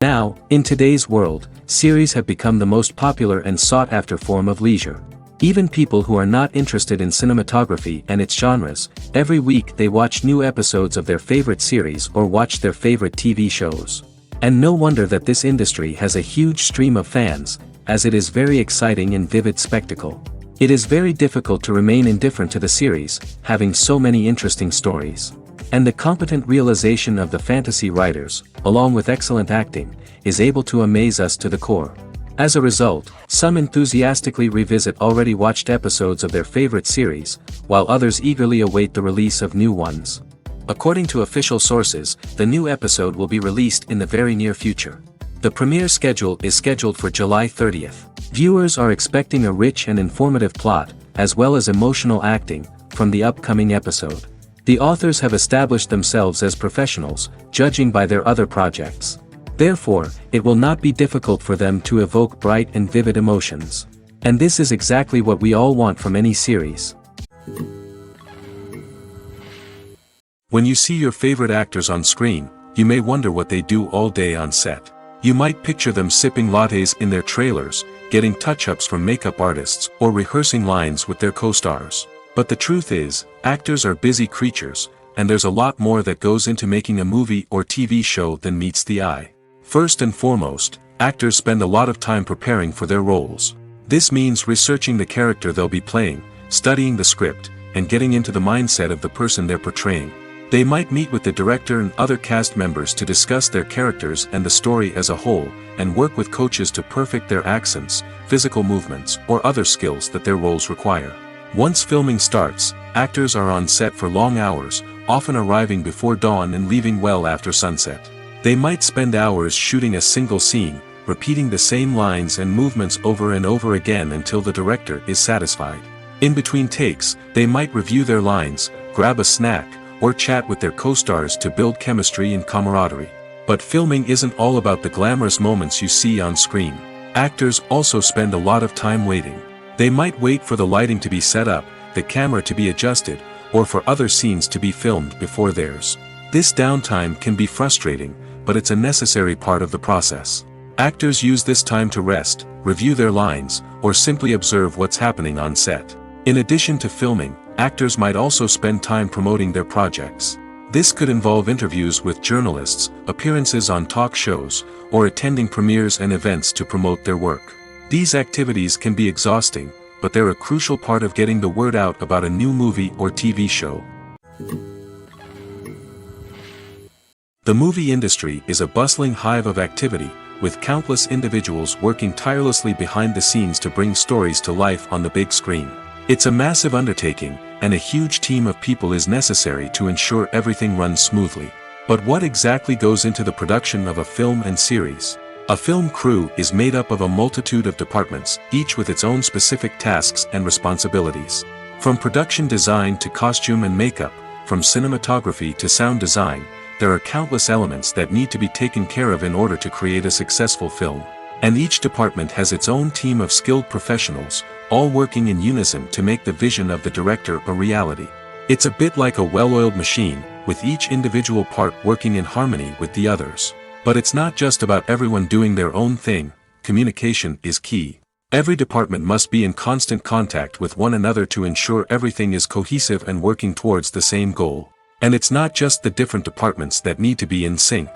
Now, in today's world, series have become the most popular and sought-after form of leisure. Even people who are not interested in cinematography and its genres, every week they watch new episodes of their favorite series or watch their favorite TV shows. And no wonder that this industry has a huge stream of fans, as it is very exciting and vivid spectacle. It is very difficult to remain indifferent to the series, having so many interesting stories. And the competent realization of the fantasy writers, along with excellent acting, is able to amaze us to the core. As a result, some enthusiastically revisit already watched episodes of their favorite series, while others eagerly await the release of new ones. According to official sources, the new episode will be released in the very near future. The premiere schedule is scheduled for July 30th. Viewers are expecting a rich and informative plot, as well as emotional acting, from the upcoming episode. The authors have established themselves as professionals, judging by their other projects. Therefore, it will not be difficult for them to evoke bright and vivid emotions. And this is exactly what we all want from any series. When you see your favorite actors on screen, you may wonder what they do all day on set. You might picture them sipping lattes in their trailers, getting touch-ups from makeup artists, or rehearsing lines with their co-stars. But the truth is, actors are busy creatures, and there's a lot more that goes into making a movie or TV show than meets the eye. First and foremost, actors spend a lot of time preparing for their roles. This means researching the character they'll be playing, studying the script, and getting into the mindset of the person they're portraying. They might meet with the director and other cast members to discuss their characters and the story as a whole, and work with coaches to perfect their accents, physical movements, or other skills that their roles require. Once filming starts, actors are on set for long hours, often arriving before dawn and leaving well after sunset. They might spend hours shooting a single scene, repeating the same lines and movements over and over again until the director is satisfied. In between takes, they might review their lines, grab a snack, or chat with their co-stars to build chemistry and camaraderie. But filming isn't all about the glamorous moments you see on screen. Actors also spend a lot of time waiting. They might wait for the lighting to be set up, the camera to be adjusted, or for other scenes to be filmed before theirs. This downtime can be frustrating, but it's a necessary part of the process. Actors use this time to rest, review their lines, or simply observe what's happening on set. In addition to filming, actors might also spend time promoting their projects. This could involve interviews with journalists, appearances on talk shows, or attending premieres and events to promote their work. These activities can be exhausting, but they're a crucial part of getting the word out about a new movie or TV show. The movie industry is a bustling hive of activity, with countless individuals working tirelessly behind the scenes to bring stories to life on the big screen. It's a massive undertaking, and a huge team of people is necessary to ensure everything runs smoothly. But what exactly goes into the production of a film and series? A film crew is made up of a multitude of departments, each with its own specific tasks and responsibilities. From production design to costume and makeup, from cinematography to sound design, there are countless elements that need to be taken care of in order to create a successful film. And each department has its own team of skilled professionals, all working in unison to make the vision of the director a reality. It's a bit like a well-oiled machine, with each individual part working in harmony with the others. But it's not just about everyone doing their own thing. Communication is key. Every department must be in constant contact with one another to ensure everything is cohesive and working towards the same goal. And it's not just the different departments that need to be in sync.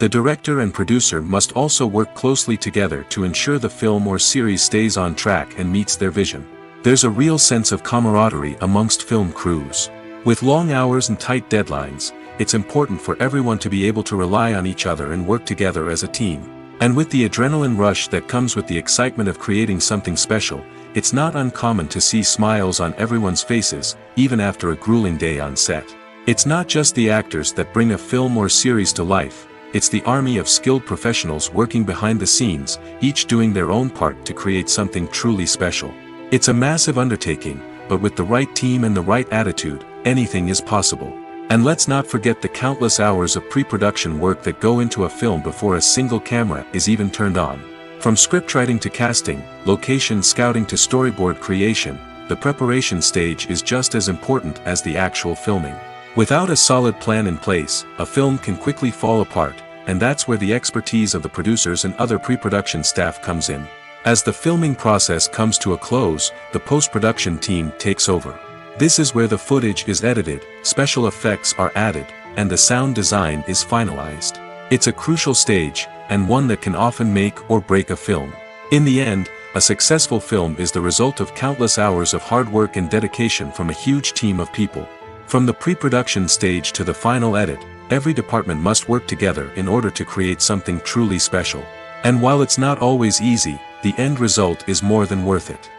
The director and producer must also work closely together to ensure the film or series stays on track and meets their vision. There's a real sense of camaraderie amongst film crews. With long hours and tight deadlines, it's important for everyone to be able to rely on each other and work together as a team. And with the adrenaline rush that comes with the excitement of creating something special, it's not uncommon to see smiles on everyone's faces, even after a grueling day on set. It's not just the actors that bring a film or series to life, it's the army of skilled professionals working behind the scenes, each doing their own part to create something truly special. It's a massive undertaking, but with the right team and the right attitude, anything is possible. And let's not forget the countless hours of pre-production work that go into a film before a single camera is even turned on. From scriptwriting to casting, location scouting to storyboard creation, the preparation stage is just as important as the actual filming. Without a solid plan in place, a film can quickly fall apart, and that's where the expertise of the producers and other pre-production staff comes in. As the filming process comes to a close, the post-production team takes over. This is where the footage is edited, special effects are added, and the sound design is finalized. It's a crucial stage, and one that can often make or break a film. In the end, a successful film is the result of countless hours of hard work and dedication from a huge team of people. From the pre-production stage to the final edit, every department must work together in order to create something truly special. And while it's not always easy, the end result is more than worth it.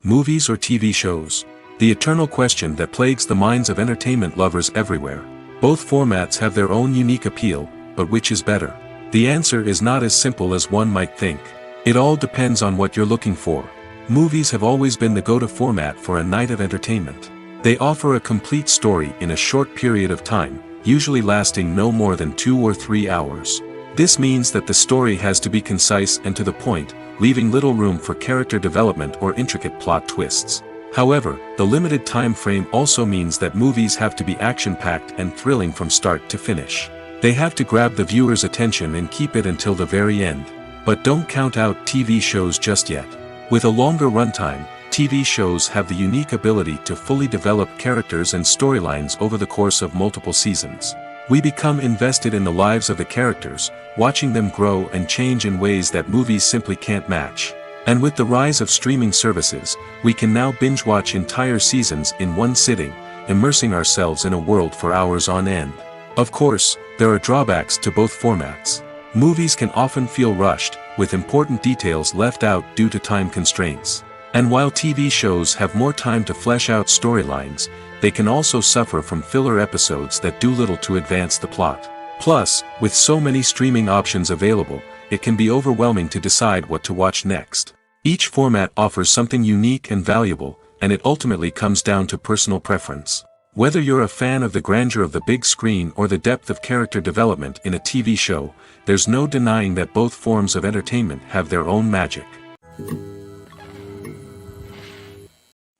Movies or TV shows? The eternal question that plagues the minds of entertainment lovers everywhere. Both formats have their own unique appeal, but which is better? The answer is not as simple as one might think. It all depends on what you're looking for. Movies have always been the go-to format for a night of entertainment. They offer a complete story in a short period of time, usually lasting no more than 2 or 3 hours. This means that the story has to be concise and to the point, leaving little room for character development or intricate plot twists. However, the limited time frame also means that movies have to be action-packed and thrilling from start to finish. They have to grab the viewer's attention and keep it until the very end. But don't count out TV shows just yet. With a longer runtime, TV shows have the unique ability to fully develop characters and storylines over the course of multiple seasons. We become invested in the lives of the characters, watching them grow and change in ways that movies simply can't match. And with the rise of streaming services, we can now binge-watch entire seasons in one sitting, immersing ourselves in a world for hours on end. Of course, there are drawbacks to both formats. Movies can often feel rushed, with important details left out due to time constraints. And while TV shows have more time to flesh out storylines, they can also suffer from filler episodes that do little to advance the plot. Plus, with so many streaming options available, it can be overwhelming to decide what to watch next. Each format offers something unique and valuable, and it ultimately comes down to personal preference. Whether you're a fan of the grandeur of the big screen or the depth of character development in a TV show, there's no denying that both forms of entertainment have their own magic.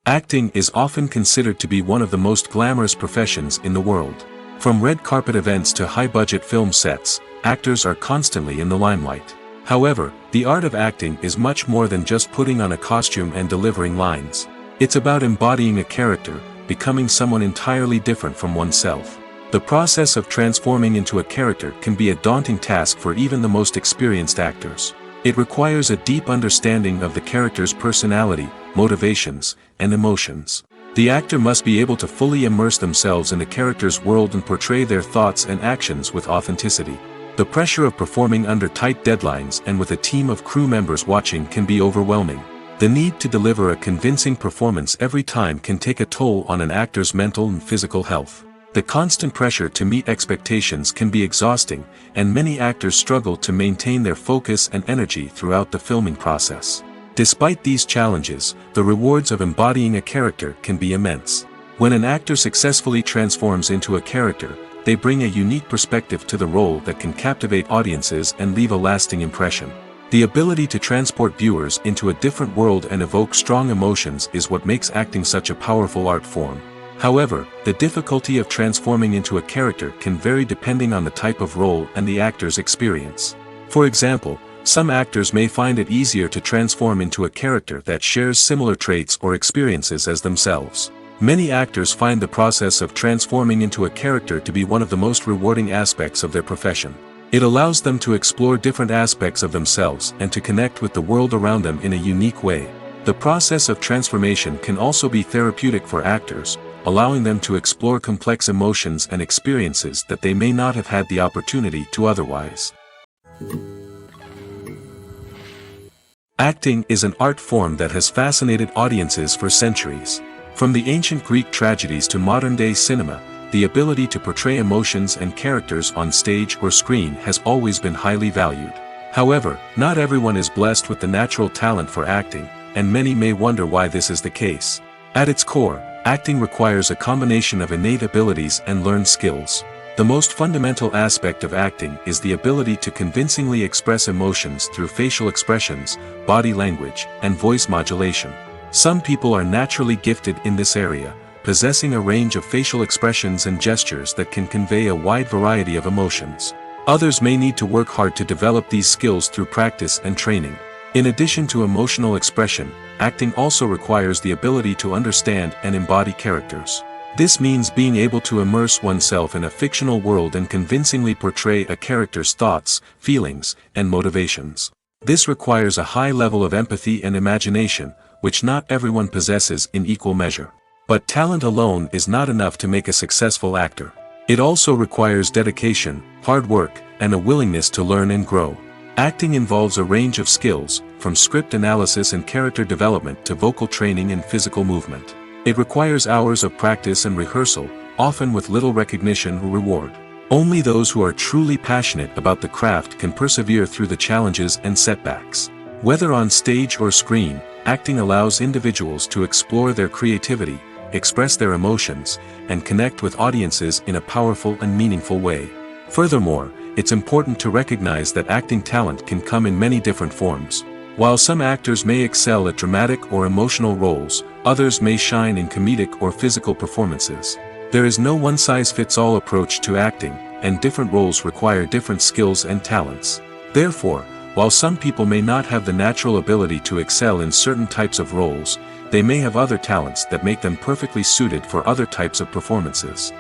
Acting is often considered to be one of the most glamorous professions in the world. From red carpet events to high-budget film sets, actors are constantly in the limelight. However, the art of acting is much more than just putting on a costume and delivering lines. It's about embodying a character, becoming someone entirely different from oneself. The process of transforming into a character can be a daunting task for even the most experienced actors. It requires a deep understanding of the character's personality, motivations, and emotions. The actor must be able to fully immerse themselves in the character's world and portray their thoughts and actions with authenticity. The pressure of performing under tight deadlines and with a team of crew members watching can be overwhelming. The need to deliver a convincing performance every time can take a toll on an actor's mental and physical health. The constant pressure to meet expectations can be exhausting, and many actors struggle to maintain their focus and energy throughout the filming process. Despite these challenges, the rewards of embodying a character can be immense. When an actor successfully transforms into a character, they bring a unique perspective to the role that can captivate audiences and leave a lasting impression. The ability to transport viewers into a different world and evoke strong emotions is what makes acting such a powerful art form. However, the difficulty of transforming into a character can vary depending on the type of role and the actor's experience. For example, some actors may find it easier to transform into a character that shares similar traits or experiences as themselves. Many actors find the process of transforming into a character to be one of the most rewarding aspects of their profession. It allows them to explore different aspects of themselves and to connect with the world around them in a unique way. The process of transformation can also be therapeutic for actors, allowing them to explore complex emotions and experiences that they may not have had the opportunity to otherwise. Acting is an art form that has fascinated audiences for centuries. From the ancient Greek tragedies to modern-day cinema, the ability to portray emotions and characters on stage or screen has always been highly valued. However, not everyone is blessed with the natural talent for acting, and many may wonder why this is the case. At its core, acting requires a combination of innate abilities and learned skills. The most fundamental aspect of acting is the ability to convincingly express emotions through facial expressions, body language, and voice modulation. Some people are naturally gifted in this area, possessing a range of facial expressions and gestures that can convey a wide variety of emotions. Others may need to work hard to develop these skills through practice and training. In addition to emotional expression, acting also requires the ability to understand and embody characters. This means being able to immerse oneself in a fictional world and convincingly portray a character's thoughts, feelings, and motivations. This requires a high level of empathy and imagination, which not everyone possesses in equal measure. But talent alone is not enough to make a successful actor. It also requires dedication, hard work, and a willingness to learn and grow. Acting involves a range of skills, from script analysis and character development to vocal training and physical movement. It requires hours of practice and rehearsal, often with little recognition or reward. Only those who are truly passionate about the craft can persevere through the challenges and setbacks. Whether on stage or screen, acting allows individuals to explore their creativity, express their emotions, and connect with audiences in a powerful and meaningful way. Furthermore, it's important to recognize that acting talent can come in many different forms. While some actors may excel at dramatic or emotional roles, others may shine in comedic or physical performances. There is no one-size-fits-all approach to acting, and different roles require different skills and talents. Therefore, while some people may not have the natural ability to excel in certain types of roles, they may have other talents that make them perfectly suited for other types of performances.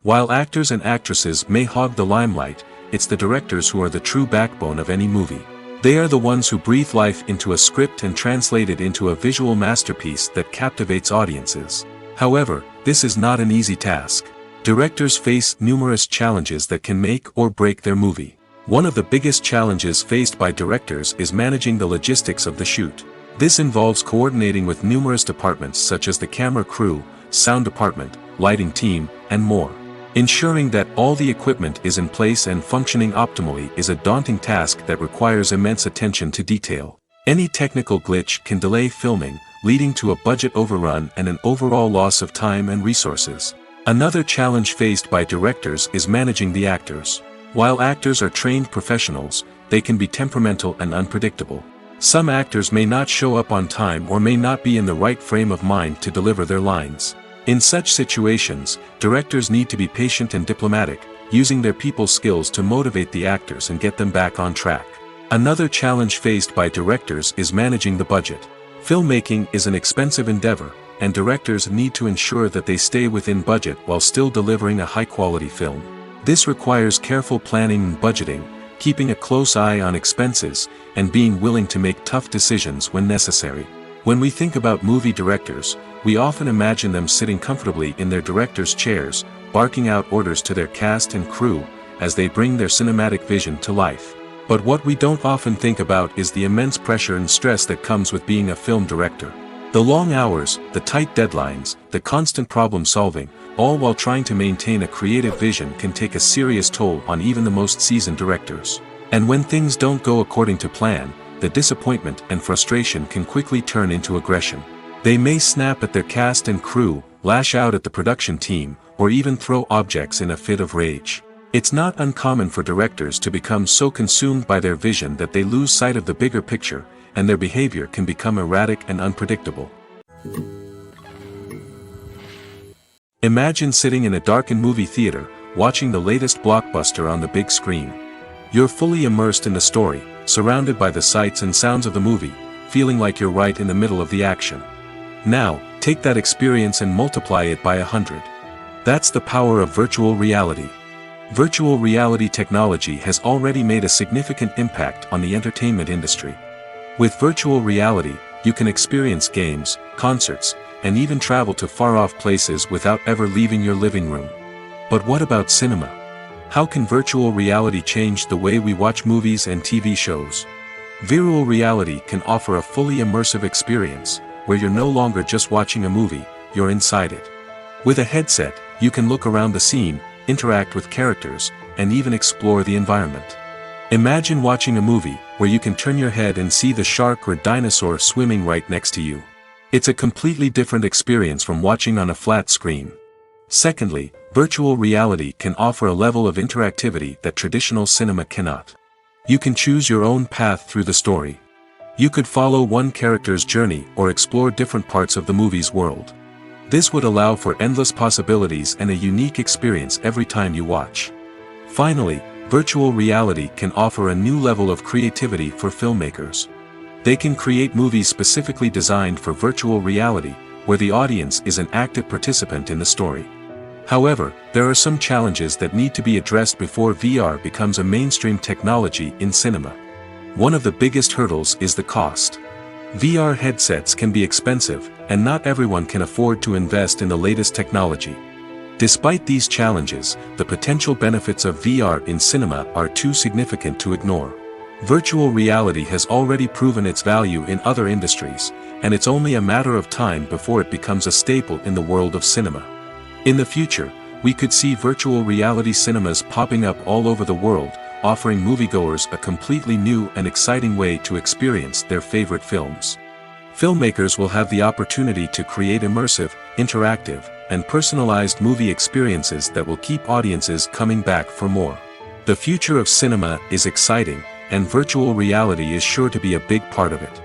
While actors and actresses may hog the limelight, it's the directors who are the true backbone of any movie. They are the ones who breathe life into a script and translate it into a visual masterpiece that captivates audiences. However, this is not an easy task. Directors face numerous challenges that can make or break their movie. One of the biggest challenges faced by directors is managing the logistics of the shoot. This involves coordinating with numerous departments such as the camera crew, sound department, lighting team, and more. Ensuring that all the equipment is in place and functioning optimally is a daunting task that requires immense attention to detail. Any technical glitch can delay filming, leading to a budget overrun and an overall loss of time and resources. Another challenge faced by directors is managing the actors. While actors are trained professionals, they can be temperamental and unpredictable. Some actors may not show up on time or may not be in the right frame of mind to deliver their lines. In such situations, directors need to be patient and diplomatic, using their people skills to motivate the actors and get them back on track. Another challenge faced by directors is managing the budget. Filmmaking is an expensive endeavor, and directors need to ensure that they stay within budget while still delivering a high-quality film. This requires careful planning and budgeting, keeping a close eye on expenses, and being willing to make tough decisions when necessary. When we think about movie directors, we often imagine them sitting comfortably in their director's chairs, barking out orders to their cast and crew, as they bring their cinematic vision to life. But what we don't often think about is the immense pressure and stress that comes with being a film director. The long hours, the tight deadlines, the constant problem solving, all while trying to maintain a creative vision can take a serious toll on even the most seasoned directors. And when things don't go according to plan, the disappointment and frustration can quickly turn into aggression. They may snap at their cast and crew, lash out at the production team, or even throw objects in a fit of rage. It's not uncommon for directors to become so consumed by their vision that they lose sight of the bigger picture, and their behavior can become erratic and unpredictable. Imagine sitting in a darkened movie theater, watching the latest blockbuster on the big screen. You're fully immersed in the story, surrounded by the sights and sounds of the movie, feeling like you're right in the middle of the action. Now, take that experience and multiply it by 100. That's the power of virtual reality. Virtual reality technology has already made a significant impact on the entertainment industry. With virtual reality, you can experience games, concerts, and even travel to far-off places without ever leaving your living room. But what about cinema? How can virtual reality change the way we watch movies and TV shows? Virtual reality can offer a fully immersive experience, where you're no longer just watching a movie, you're inside it. With a headset, you can look around the scene, interact with characters, and even explore the environment. Imagine watching a movie, where you can turn your head and see the shark or dinosaur swimming right next to you. It's a completely different experience from watching on a flat screen. Secondly, virtual reality can offer a level of interactivity that traditional cinema cannot. You can choose your own path through the story. You could follow one character's journey or explore different parts of the movie's world. This would allow for endless possibilities and a unique experience every time you watch. Finally, virtual reality can offer a new level of creativity for filmmakers. They can create movies specifically designed for virtual reality, where the audience is an active participant in the story. However, there are some challenges that need to be addressed before VR becomes a mainstream technology in cinema. One of the biggest hurdles is the cost. VR headsets can be expensive, and not everyone can afford to invest in the latest technology. Despite these challenges, the potential benefits of VR in cinema are too significant to ignore. Virtual reality has already proven its value in other industries, and it's only a matter of time before it becomes a staple in the world of cinema. In the future, we could see virtual reality cinemas popping up all over the world, offering moviegoers a completely new and exciting way to experience their favorite films. Filmmakers will have the opportunity to create immersive, interactive, and personalized movie experiences that will keep audiences coming back for more. The future of cinema is exciting, and virtual reality is sure to be a big part of it.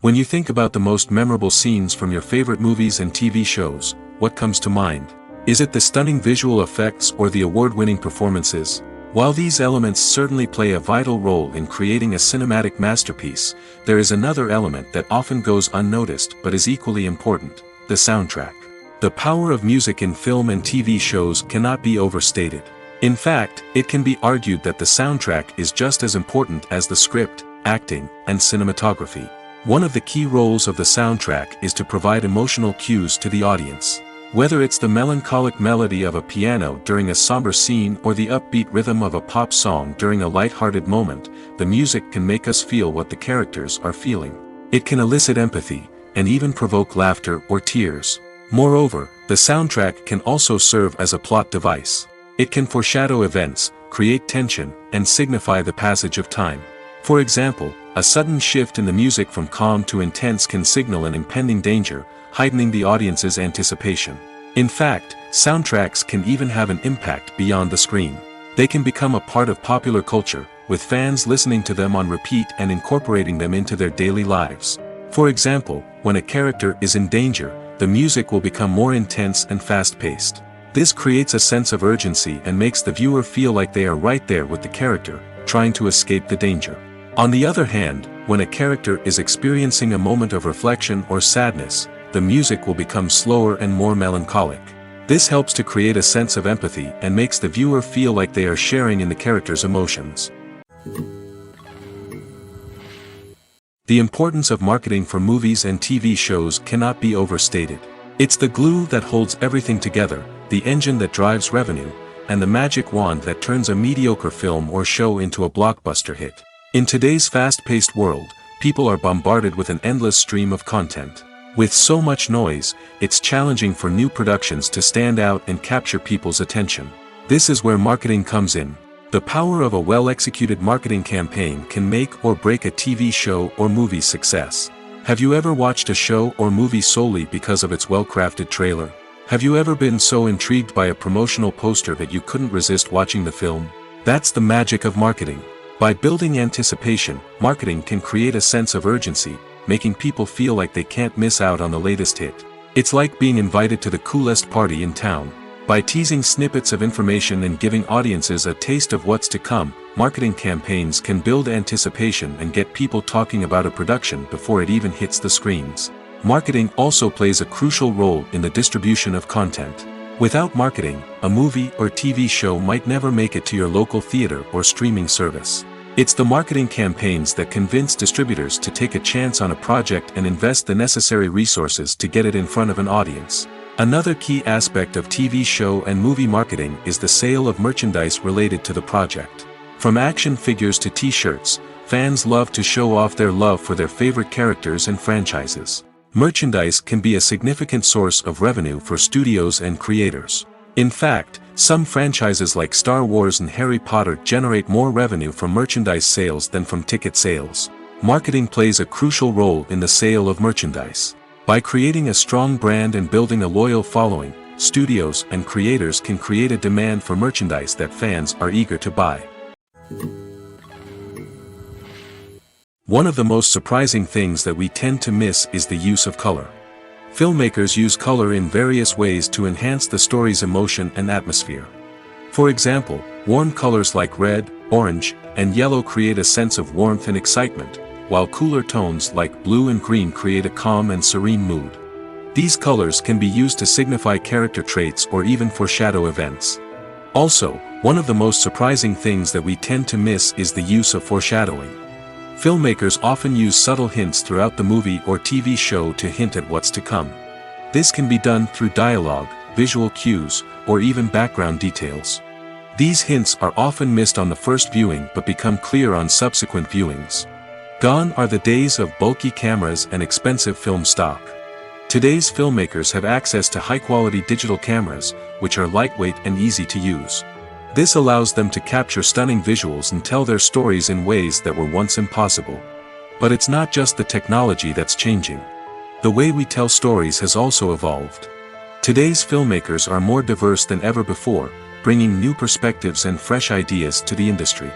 When you think about the most memorable scenes from your favorite movies and TV shows, what comes to mind? Is it the stunning visual effects or the award-winning performances? While these elements certainly play a vital role in creating a cinematic masterpiece, there is another element that often goes unnoticed but is equally important: the soundtrack. The power of music in film and TV shows cannot be overstated. In fact, it can be argued that the soundtrack is just as important as the script, acting, and cinematography. One of the key roles of the soundtrack is to provide emotional cues to the audience. Whether it's the melancholic melody of a piano during a somber scene or the upbeat rhythm of a pop song during a light-hearted moment, the music can make us feel what the characters are feeling. It can elicit empathy, and even provoke laughter or tears. Moreover, the soundtrack can also serve as a plot device. It can foreshadow events, create tension, and signify the passage of time. For example, a sudden shift in the music from calm to intense can signal an impending danger, heightening the audience's anticipation. In fact, soundtracks can even have an impact beyond the screen. They can become a part of popular culture, with fans listening to them on repeat and incorporating them into their daily lives. For example, when a character is in danger, the music will become more intense and fast-paced. This creates a sense of urgency and makes the viewer feel like they are right there with the character, trying to escape the danger. On the other hand, when a character is experiencing a moment of reflection or sadness, the music will become slower and more melancholic. This helps to create a sense of empathy and makes the viewer feel like they are sharing in the character's emotions. The importance of marketing for movies and TV shows cannot be overstated. It's the glue that holds everything together, the engine that drives revenue, and the magic wand that turns a mediocre film or show into a blockbuster hit. In today's fast-paced world, people are bombarded with an endless stream of content. With so much noise, it's challenging for new productions to stand out and capture people's attention. This is where marketing comes in. The power of a well-executed marketing campaign can make or break a TV show or movie's success. Have you ever watched a show or movie solely because of its well-crafted trailer? Have you ever been so intrigued by a promotional poster that you couldn't resist watching the film? That's the magic of marketing. By building anticipation, marketing can create a sense of urgency, making people feel like they can't miss out on the latest hit. It's like being invited to the coolest party in town. By teasing snippets of information and giving audiences a taste of what's to come, marketing campaigns can build anticipation and get people talking about a production before it even hits the screens. Marketing also plays a crucial role in the distribution of content. Without marketing, a movie or TV show might never make it to your local theater or streaming service. It's the marketing campaigns that convince distributors to take a chance on a project and invest the necessary resources to get it in front of an audience. Another key aspect of TV show and movie marketing is the sale of merchandise related to the project. From action figures to t-shirts, fans love to show off their love for their favorite characters and franchises. Merchandise can be a significant source of revenue for studios and creators. In fact, some franchises like Star Wars and Harry Potter generate more revenue from merchandise sales than from ticket sales. Marketing plays a crucial role in the sale of merchandise. By creating a strong brand and building a loyal following, studios and creators can create a demand for merchandise that fans are eager to buy. One of the most surprising things that we tend to miss is the use of color. Filmmakers use color in various ways to enhance the story's emotion and atmosphere. For example, warm colors like red, orange, and yellow create a sense of warmth and excitement, while cooler tones like blue and green create a calm and serene mood. These colors can be used to signify character traits or even foreshadow events. Also, one of the most surprising things that we tend to miss is the use of foreshadowing. Filmmakers often use subtle hints throughout the movie or TV show to hint at what's to come. This can be done through dialogue, visual cues, or even background details. These hints are often missed on the first viewing but become clear on subsequent viewings. Gone are the days of bulky cameras and expensive film stock. Today's filmmakers have access to high-quality digital cameras, which are lightweight and easy to use. This allows them to capture stunning visuals and tell their stories in ways that were once impossible. But it's not just the technology that's changing. The way we tell stories has also evolved. Today's filmmakers are more diverse than ever before, bringing new perspectives and fresh ideas to the industry.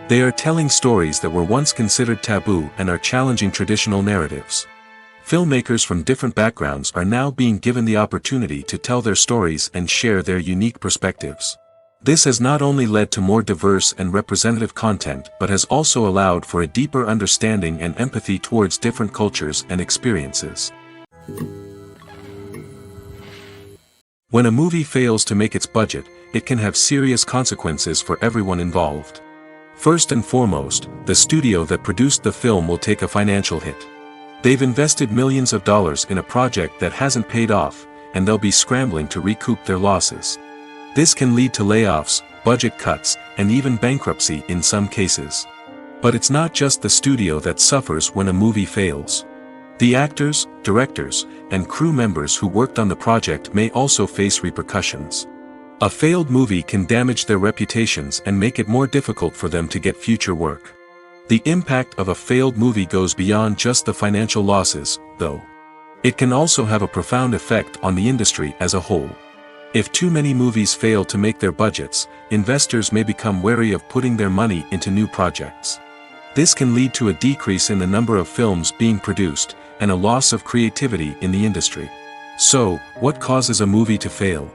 They are telling stories that were once considered taboo and are challenging traditional narratives. Filmmakers from different backgrounds are now being given the opportunity to tell their stories and share their unique perspectives. This has not only led to more diverse and representative content but has also allowed for a deeper understanding and empathy towards different cultures and experiences. When a movie fails to make its budget, it can have serious consequences for everyone involved. First and foremost, the studio that produced the film will take a financial hit. They've invested millions of dollars in a project that hasn't paid off, and they'll be scrambling to recoup their losses. This can lead to layoffs, budget cuts, and even bankruptcy in some cases. But it's not just the studio that suffers when a movie fails. The actors, directors, and crew members who worked on the project may also face repercussions. A failed movie can damage their reputations and make it more difficult for them to get future work. The impact of a failed movie goes beyond just the financial losses, though. It can also have a profound effect on the industry as a whole. If too many movies fail to make their budgets, investors may become wary of putting their money into new projects. This can lead to a decrease in the number of films being produced, and a loss of creativity in the industry. So, what causes a movie to fail?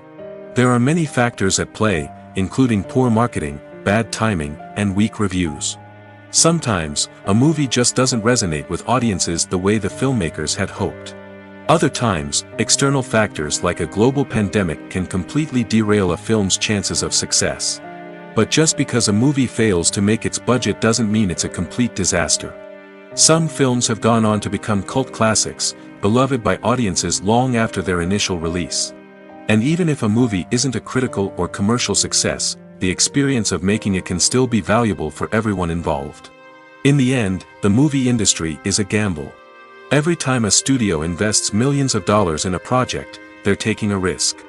There are many factors at play, including poor marketing, bad timing, and weak reviews. Sometimes, a movie just doesn't resonate with audiences the way the filmmakers had hoped. Other times, external factors like a global pandemic can completely derail a film's chances of success. But just because a movie fails to make its budget doesn't mean it's a complete disaster. Some films have gone on to become cult classics, beloved by audiences long after their initial release. And even if a movie isn't a critical or commercial success, the experience of making it can still be valuable for everyone involved. In the end, the movie industry is a gamble. Every time a studio invests millions of dollars in a project, they're taking a risk.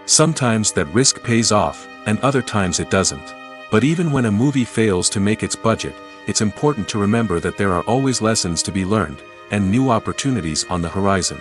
Sometimes that risk pays off, and other times it doesn't. But even when a movie fails to make its budget, it's important to remember that there are always lessons to be learned, and new opportunities on the horizon.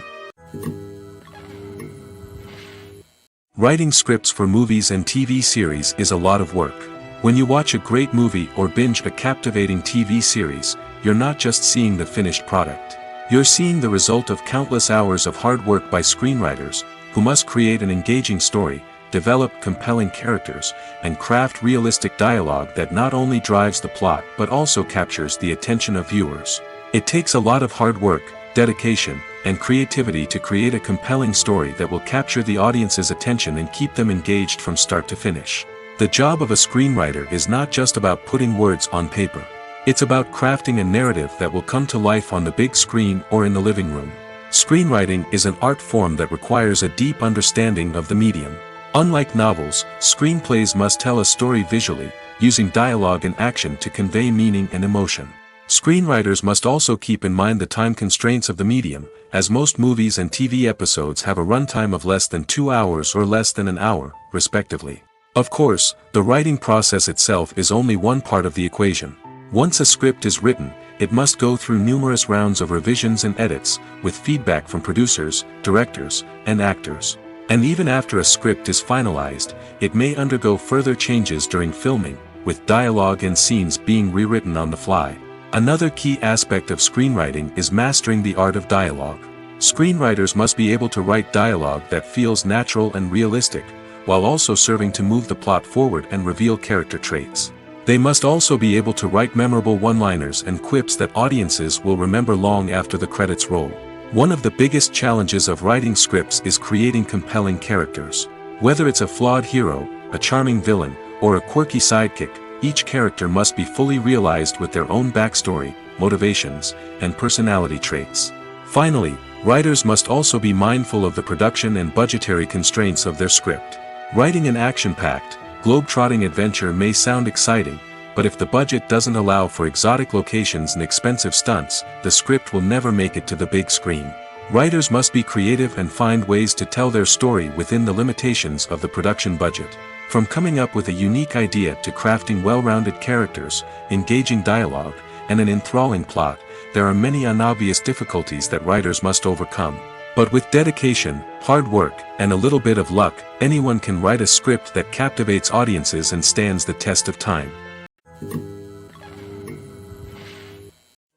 Writing scripts for movies and TV series is a lot of work. When you watch a great movie or binge a captivating TV series, you're not just seeing the finished product. You're seeing the result of countless hours of hard work by screenwriters, who must create an engaging story, develop compelling characters, and craft realistic dialogue that not only drives the plot but also captures the attention of viewers. It takes a lot of hard work, dedication, and creativity to create a compelling story that will capture the audience's attention and keep them engaged from start to finish. The job of a screenwriter is not just about putting words on paper. It's about crafting a narrative that will come to life on the big screen or in the living room. Screenwriting is an art form that requires a deep understanding of the medium. Unlike novels, screenplays must tell a story visually, using dialogue and action to convey meaning and emotion. Screenwriters must also keep in mind the time constraints of the medium, as most movies and TV episodes have a runtime of less than 2 hours or less than an hour, respectively. Of course, the writing process itself is only one part of the equation. Once a script is written, it must go through numerous rounds of revisions and edits, with feedback from producers, directors, and actors. And even after a script is finalized, it may undergo further changes during filming, with dialogue and scenes being rewritten on the fly. Another key aspect of screenwriting is mastering the art of dialogue. Screenwriters must be able to write dialogue that feels natural and realistic, while also serving to move the plot forward and reveal character traits. They must also be able to write memorable one-liners and quips that audiences will remember long after the credits roll. One of the biggest challenges of writing scripts is creating compelling characters. Whether it's a flawed hero, a charming villain, or a quirky sidekick, each character must be fully realized with their own backstory, motivations, and personality traits. Finally, writers must also be mindful of the production and budgetary constraints of their script. Writing an action-packed, globe-trotting adventure may sound exciting, but if the budget doesn't allow for exotic locations and expensive stunts, the script will never make it to the big screen. Writers must be creative and find ways to tell their story within the limitations of the production budget. From coming up with a unique idea to crafting well-rounded characters, engaging dialogue, and an enthralling plot, there are many unobvious difficulties that writers must overcome. But with dedication, hard work, and a little bit of luck, anyone can write a script that captivates audiences and stands the test of time.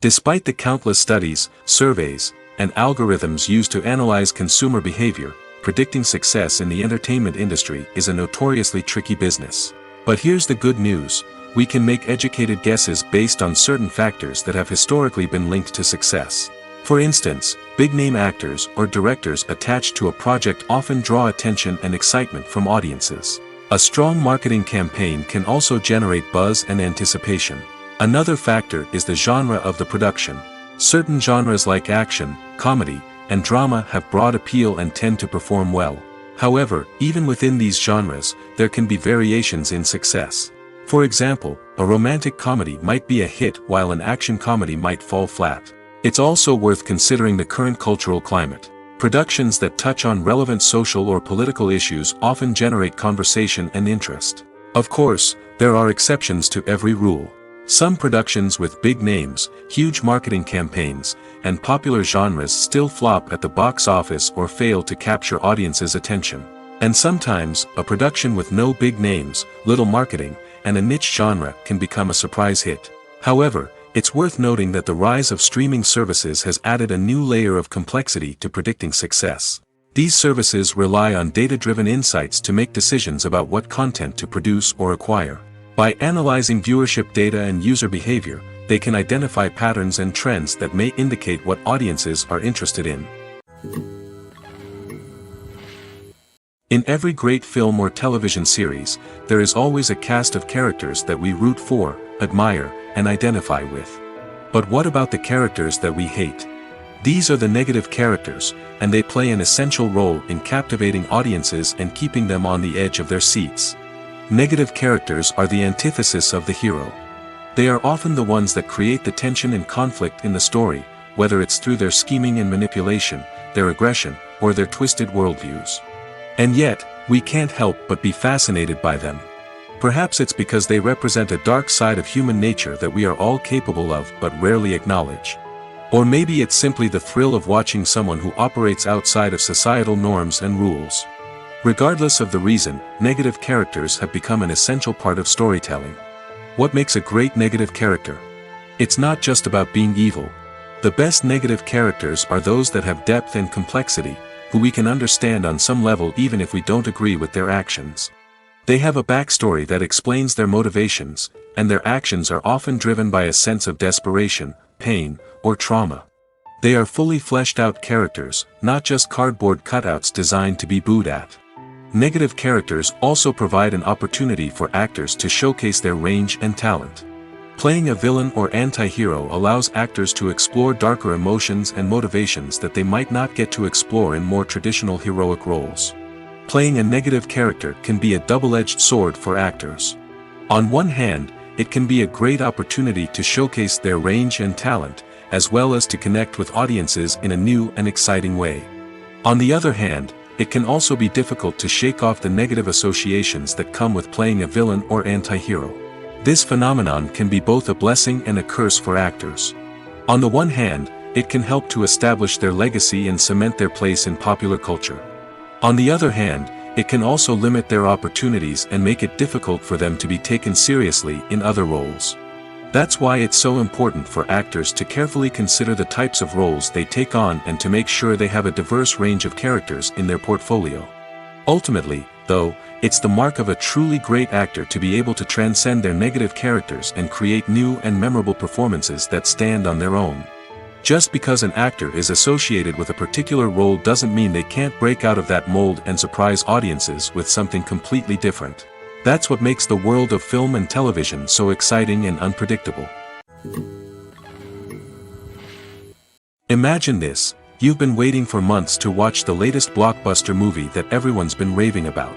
Despite the countless studies, surveys, and algorithms used to analyze consumer behavior, predicting success in the entertainment industry is a notoriously tricky business. But here's the good news: we can make educated guesses based on certain factors that have historically been linked to success. For instance, big-name actors or directors attached to a project often draw attention and excitement from audiences. A strong marketing campaign can also generate buzz and anticipation. Another factor is the genre of the production. Certain genres like action, comedy, and drama have broad appeal and tend to perform well. However, even within these genres, there can be variations in success. For example, a romantic comedy might be a hit while an action comedy might fall flat. It's also worth considering the current cultural climate. Productions that touch on relevant social or political issues often generate conversation and interest. Of course, there are exceptions to every rule. Some productions with big names, huge marketing campaigns, and popular genres still flop at the box office or fail to capture audiences' attention. And sometimes, a production with no big names, little marketing, and a niche genre can become a surprise hit. However, it's worth noting that the rise of streaming services has added a new layer of complexity to predicting success. These services rely on data-driven insights to make decisions about what content to produce or acquire. By analyzing viewership data and user behavior, they can identify patterns and trends that may indicate what audiences are interested in. In every great film or television series, there is always a cast of characters that we root for, admire, and identify with. But what about the characters that we hate? These are the negative characters, and they play an essential role in captivating audiences and keeping them on the edge of their seats. Negative characters are the antithesis of the hero. They are often the ones that create the tension and conflict in the story, whether it's through their scheming and manipulation, their aggression, or their twisted worldviews. And yet, we can't help but be fascinated by them. Perhaps it's because they represent a dark side of human nature that we are all capable of but rarely acknowledge. Or maybe it's simply the thrill of watching someone who operates outside of societal norms and rules. Regardless of the reason, negative characters have become an essential part of storytelling. What makes a great negative character? It's not just about being evil. The best negative characters are those that have depth and complexity, who we can understand on some level even if we don't agree with their actions. They have a backstory that explains their motivations, and their actions are often driven by a sense of desperation, pain, or trauma. They are fully fleshed out characters, not just cardboard cutouts designed to be booed at. Negative characters also provide an opportunity for actors to showcase their range and talent. Playing a villain or anti-hero allows actors to explore darker emotions and motivations that they might not get to explore in more traditional heroic roles. Playing a negative character can be a double-edged sword for actors. On one hand, it can be a great opportunity to showcase their range and talent, as well as to connect with audiences in a new and exciting way. On the other hand, it can also be difficult to shake off the negative associations that come with playing a villain or anti-hero. This phenomenon can be both a blessing and a curse for actors. On the one hand, it can help to establish their legacy and cement their place in popular culture. On the other hand, it can also limit their opportunities and make it difficult for them to be taken seriously in other roles. That's why it's so important for actors to carefully consider the types of roles they take on and to make sure they have a diverse range of characters in their portfolio. Ultimately, though, it's the mark of a truly great actor to be able to transcend their negative characters and create new and memorable performances that stand on their own. Just because an actor is associated with a particular role doesn't mean they can't break out of that mold and surprise audiences with something completely different. That's what makes the world of film and television so exciting and unpredictable. Imagine this: you've been waiting for months to watch the latest blockbuster movie that everyone's been raving about.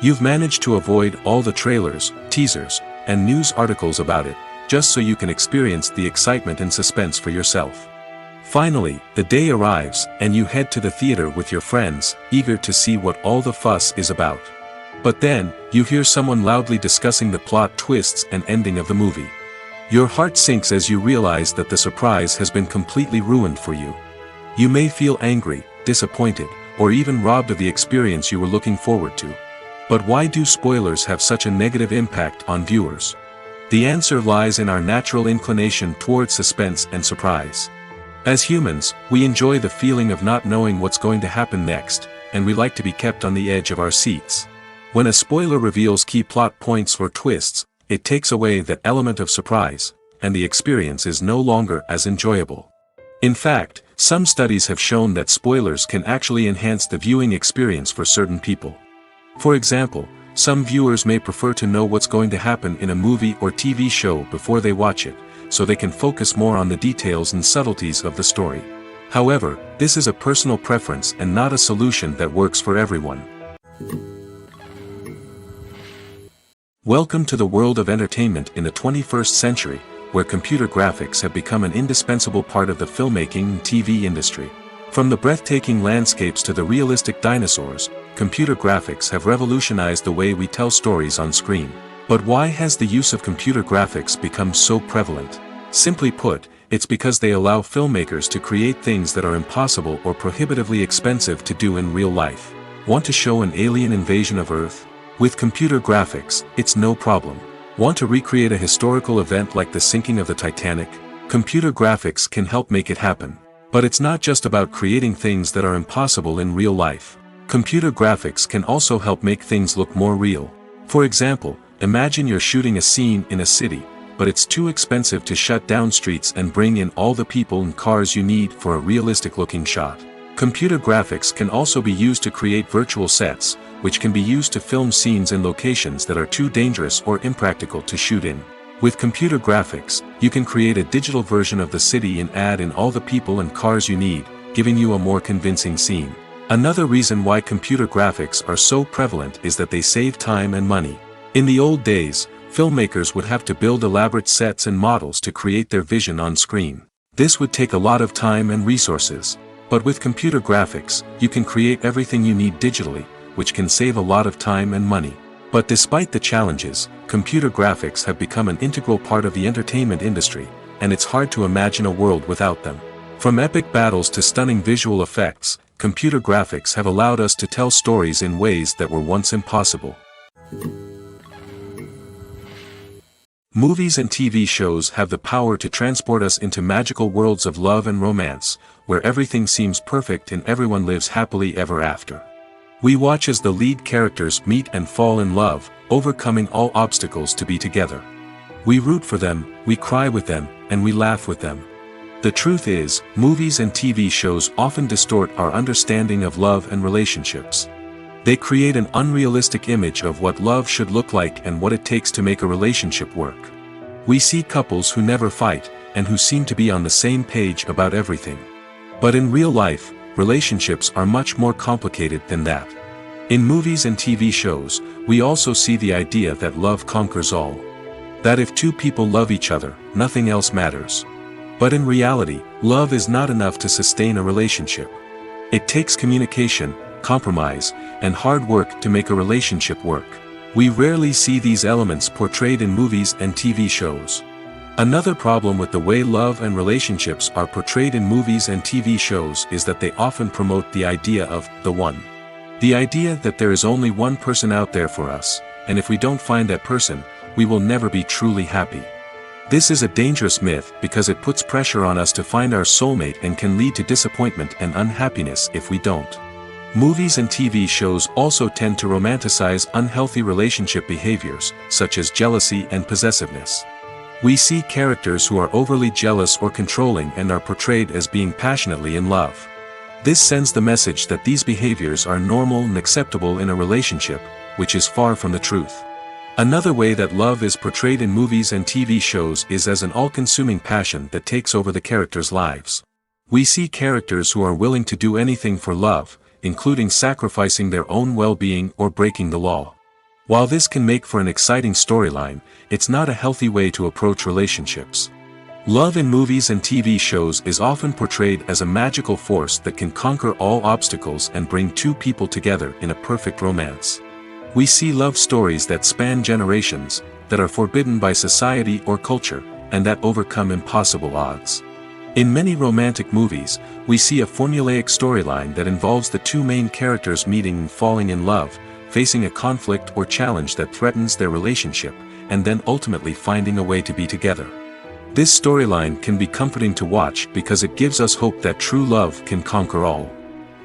You've managed to avoid all the trailers, teasers, and news articles about it, just so you can experience the excitement and suspense for yourself. Finally, the day arrives, and you head to the theater with your friends, eager to see what all the fuss is about. But then, you hear someone loudly discussing the plot twists and ending of the movie. Your heart sinks as you realize that the surprise has been completely ruined for you. You may feel angry, disappointed, or even robbed of the experience you were looking forward to. But why do spoilers have such a negative impact on viewers? The answer lies in our natural inclination toward suspense and surprise. As humans, we enjoy the feeling of not knowing what's going to happen next, and we like to be kept on the edge of our seats. When a spoiler reveals key plot points or twists, it takes away that element of surprise, and the experience is no longer as enjoyable. In fact, some studies have shown that spoilers can actually enhance the viewing experience for certain people. For example, some viewers may prefer to know what's going to happen in a movie or TV show before they watch it, so they can focus more on the details and subtleties of the story. However, this is a personal preference and not a solution that works for everyone. Welcome to the world of entertainment in the 21st century, where computer graphics have become an indispensable part of the filmmaking and TV industry. From the breathtaking landscapes to the realistic dinosaurs, computer graphics have revolutionized the way we tell stories on screen. But why has the use of computer graphics become so prevalent? Simply put, it's because they allow filmmakers to create things that are impossible or prohibitively expensive to do in real life. Want to show an alien invasion of Earth? With computer graphics, it's no problem. Want to recreate a historical event like the sinking of the Titanic? Computer graphics can help make it happen. But it's not just about creating things that are impossible in real life. Computer graphics can also help make things look more real. For example, imagine you're shooting a scene in a city, but it's too expensive to shut down streets and bring in all the people and cars you need for a realistic-looking shot. Computer graphics can also be used to create virtual sets, which can be used to film scenes in locations that are too dangerous or impractical to shoot in. With computer graphics, you can create a digital version of the city and add in all the people and cars you need, giving you a more convincing scene. Another reason why computer graphics are so prevalent is that they save time and money. In the old days, filmmakers would have to build elaborate sets and models to create their vision on screen. This would take a lot of time and resources. But with computer graphics, you can create everything you need digitally, which can save a lot of time and money. But despite the challenges, computer graphics have become an integral part of the entertainment industry, and it's hard to imagine a world without them. From epic battles to stunning visual effects, computer graphics have allowed us to tell stories in ways that were once impossible. Movies and TV shows have the power to transport us into magical worlds of love and romance, where everything seems perfect and everyone lives happily ever after. We watch as the lead characters meet and fall in love, overcoming all obstacles to be together. We root for them, we cry with them, and we laugh with them. The truth is, movies and TV shows often distort our understanding of love and relationships. They create an unrealistic image of what love should look like and what it takes to make a relationship work. We see couples who never fight, and who seem to be on the same page about everything. But in real life, relationships are much more complicated than that. In movies and TV shows, we also see the idea that love conquers all. That if two people love each other, nothing else matters. But in reality, love is not enough to sustain a relationship. It takes communication, compromise, and hard work to make a relationship work. We rarely see these elements portrayed in movies and TV shows. Another problem with the way love and relationships are portrayed in movies and TV shows is that they often promote the idea of the one. The idea that there is only one person out there for us, and if we don't find that person, we will never be truly happy. This is a dangerous myth because it puts pressure on us to find our soulmate and can lead to disappointment and unhappiness if we don't. Movies and TV shows also tend to romanticize unhealthy relationship behaviors, such as jealousy and possessiveness. We see characters who are overly jealous or controlling and are portrayed as being passionately in love. This sends the message that these behaviors are normal and acceptable in a relationship, which is far from the truth. Another way that love is portrayed in movies and TV shows is as an all-consuming passion that takes over the characters' lives. We see characters who are willing to do anything for love, including sacrificing their own well-being or breaking the law. While this can make for an exciting storyline, it's not a healthy way to approach relationships. Love in movies and TV shows is often portrayed as a magical force that can conquer all obstacles and bring two people together in a perfect romance. We see love stories that span generations, that are forbidden by society or culture, and that overcome impossible odds. In many romantic movies, we see a formulaic storyline that involves the two main characters meeting and falling in love, facing a conflict or challenge that threatens their relationship, and then ultimately finding a way to be together. This storyline can be comforting to watch because it gives us hope that true love can conquer all.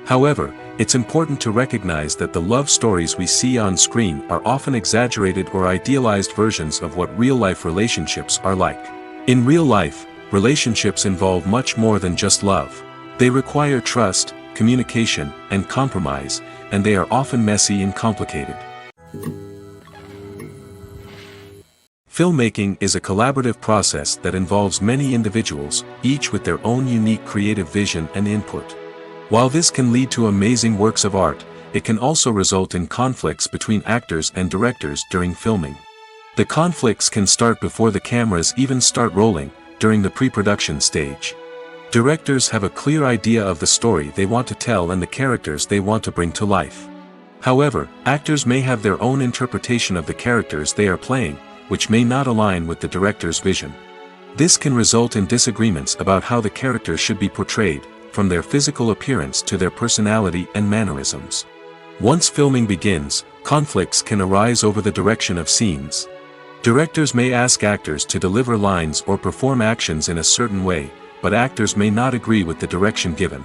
However, it's important to recognize that the love stories we see on screen are often exaggerated or idealized versions of what real-life relationships are like. In real life, relationships involve much more than just love. They require trust, communication, and compromise, and they are often messy and complicated. Filmmaking is a collaborative process that involves many individuals, each with their own unique creative vision and input. While this can lead to amazing works of art, it can also result in conflicts between actors and directors during filming. The conflicts can start before the cameras even start rolling, during the pre-production stage. Directors have a clear idea of the story they want to tell and the characters they want to bring to life. However, actors may have their own interpretation of the characters they are playing, which may not align with the director's vision. This can result in disagreements about how the characters should be portrayed, from their physical appearance to their personality and mannerisms. Once filming begins, conflicts can arise over the direction of scenes. Directors may ask actors to deliver lines or perform actions in a certain way, but actors may not agree with the direction given.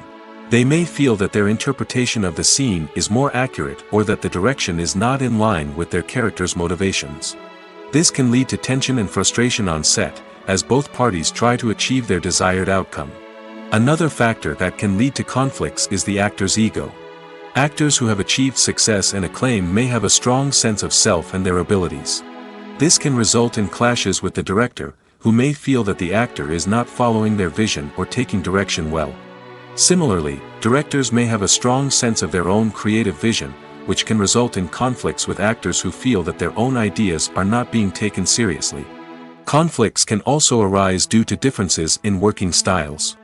They may feel that their interpretation of the scene is more accurate or that the direction is not in line with their character's motivations. This can lead to tension and frustration on set, as both parties try to achieve their desired outcome. Another factor that can lead to conflicts is the actor's ego. Actors who have achieved success and acclaim may have a strong sense of self and their abilities. This can result in clashes with the director, who may feel that the actor is not following their vision or taking direction well. Similarly, directors may have a strong sense of their own creative vision, which can result in conflicts with actors who feel that their own ideas are not being taken seriously. Conflicts can also arise due to differences in working styles.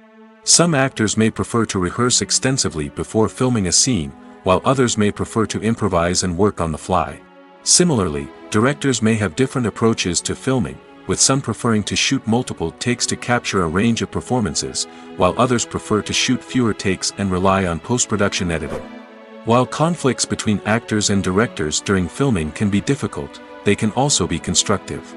Some actors may prefer to rehearse extensively before filming a scene, while others may prefer to improvise and work on the fly. Similarly, directors may have different approaches to filming, with some preferring to shoot multiple takes to capture a range of performances, while others prefer to shoot fewer takes and rely on post-production editing. While conflicts between actors and directors during filming can be difficult, they can also be constructive.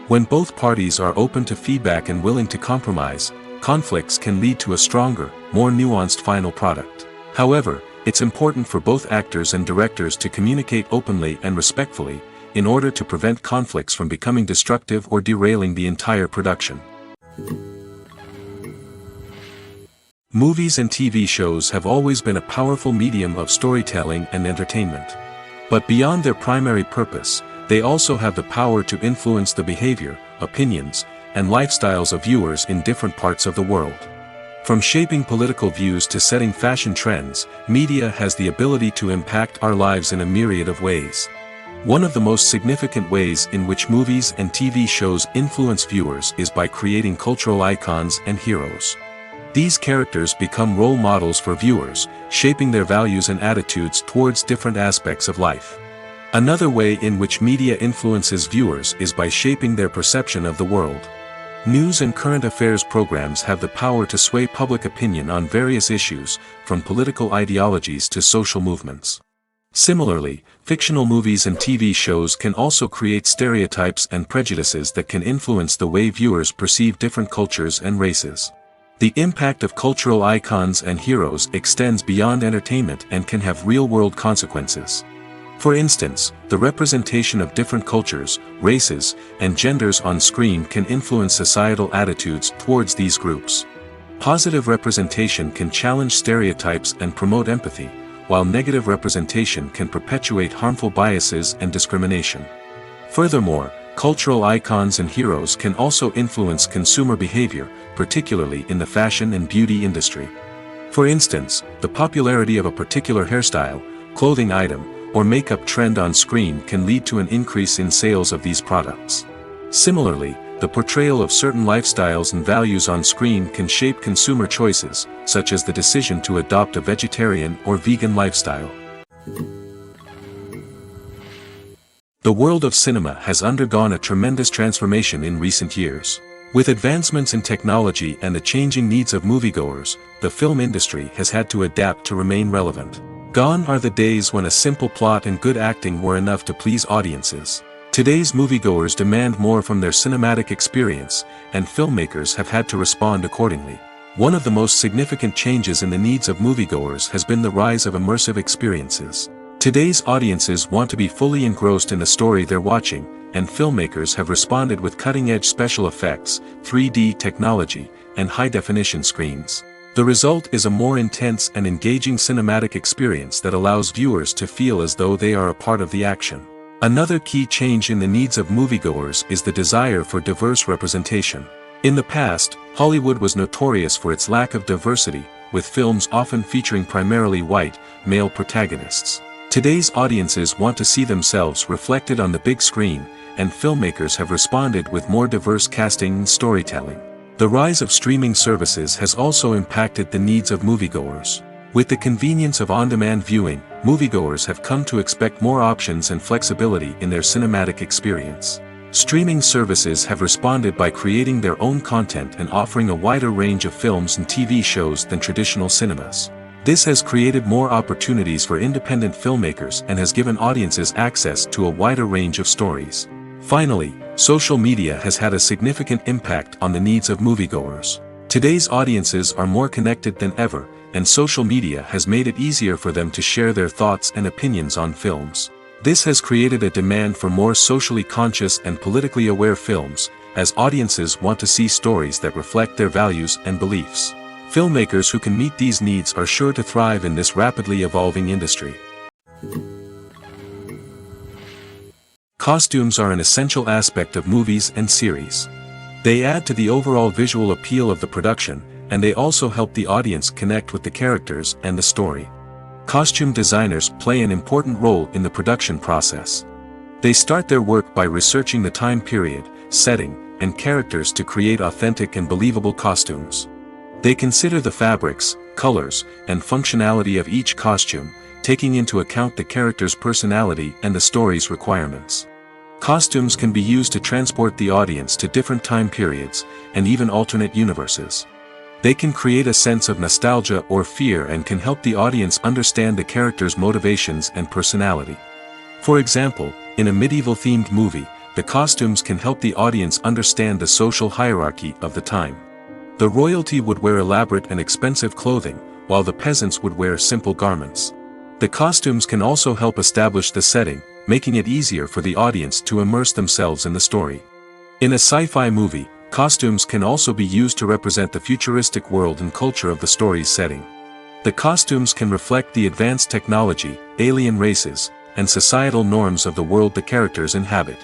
When both parties are open to feedback and willing to compromise, conflicts can lead to a stronger, more nuanced final product. However, it's important for both actors and directors to communicate openly and respectfully, in order to prevent conflicts from becoming destructive or derailing the entire production. Movies and TV shows have always been a powerful medium of storytelling and entertainment. But beyond their primary purpose, they also have the power to influence the behavior, opinions, and lifestyles of viewers in different parts of the world. From shaping political views to setting fashion trends, media has the ability to impact our lives in a myriad of ways. One of the most significant ways in which movies and TV shows influence viewers is by creating cultural icons and heroes. These characters become role models for viewers, shaping their values and attitudes towards different aspects of life. Another way in which media influences viewers is by shaping their perception of the world. News and current affairs programs have the power to sway public opinion on various issues, from political ideologies to social movements. Similarly, fictional movies and TV shows can also create stereotypes and prejudices that can influence the way viewers perceive different cultures and races. The impact of cultural icons and heroes extends beyond entertainment and can have real-world consequences. For instance, the representation of different cultures, races, and genders on screen can influence societal attitudes towards these groups. Positive representation can challenge stereotypes and promote empathy, while negative representation can perpetuate harmful biases and discrimination. Furthermore, cultural icons and heroes can also influence consumer behavior, particularly in the fashion and beauty industry. For instance, the popularity of a particular hairstyle, clothing item, or makeup trend on screen can lead to an increase in sales of these products. Similarly, the portrayal of certain lifestyles and values on screen can shape consumer choices, such as the decision to adopt a vegetarian or vegan lifestyle. The world of cinema has undergone a tremendous transformation in recent years. With advancements in technology and the changing needs of moviegoers, the film industry has had to adapt to remain relevant. Gone are the days when a simple plot and good acting were enough to please audiences. Today's moviegoers demand more from their cinematic experience, and filmmakers have had to respond accordingly. One of the most significant changes in the needs of moviegoers has been the rise of immersive experiences. Today's audiences want to be fully engrossed in the story they're watching, and filmmakers have responded with cutting-edge special effects, 3D technology, and high-definition screens. The result is a more intense and engaging cinematic experience that allows viewers to feel as though they are a part of the action. Another key change in the needs of moviegoers is the desire for diverse representation. In the past, Hollywood was notorious for its lack of diversity, with films often featuring primarily white, male protagonists. Today's audiences want to see themselves reflected on the big screen, and filmmakers have responded with more diverse casting and storytelling. The rise of streaming services has also impacted the needs of moviegoers. With the convenience of on-demand viewing, moviegoers have come to expect more options and flexibility in their cinematic experience. Streaming services have responded by creating their own content and offering a wider range of films and TV shows than traditional cinemas. This has created more opportunities for independent filmmakers and has given audiences access to a wider range of stories. Finally, social media has had a significant impact on the needs of moviegoers. Today's audiences are more connected than ever, and social media has made it easier for them to share their thoughts and opinions on films. This has created a demand for more socially conscious and politically aware films, as audiences want to see stories that reflect their values and beliefs. Filmmakers who can meet these needs are sure to thrive in this rapidly evolving industry. Costumes are an essential aspect of movies and series. They add to the overall visual appeal of the production, and they also help the audience connect with the characters and the story. Costume designers play an important role in the production process. They start their work by researching the time period, setting, and characters to create authentic and believable costumes. They consider the fabrics, colors, and functionality of each costume, taking into account the character's personality and the story's requirements. Costumes can be used to transport the audience to different time periods, and even alternate universes. They can create a sense of nostalgia or fear and can help the audience understand the character's motivations and personality. For example, in a medieval-themed movie, the costumes can help the audience understand the social hierarchy of the time. The royalty would wear elaborate and expensive clothing, while the peasants would wear simple garments. The costumes can also help establish the setting, making it easier for the audience to immerse themselves in the story. In a sci-fi movie, costumes can also be used to represent the futuristic world and culture of the story's setting. The costumes can reflect the advanced technology, alien races, and societal norms of the world the characters inhabit.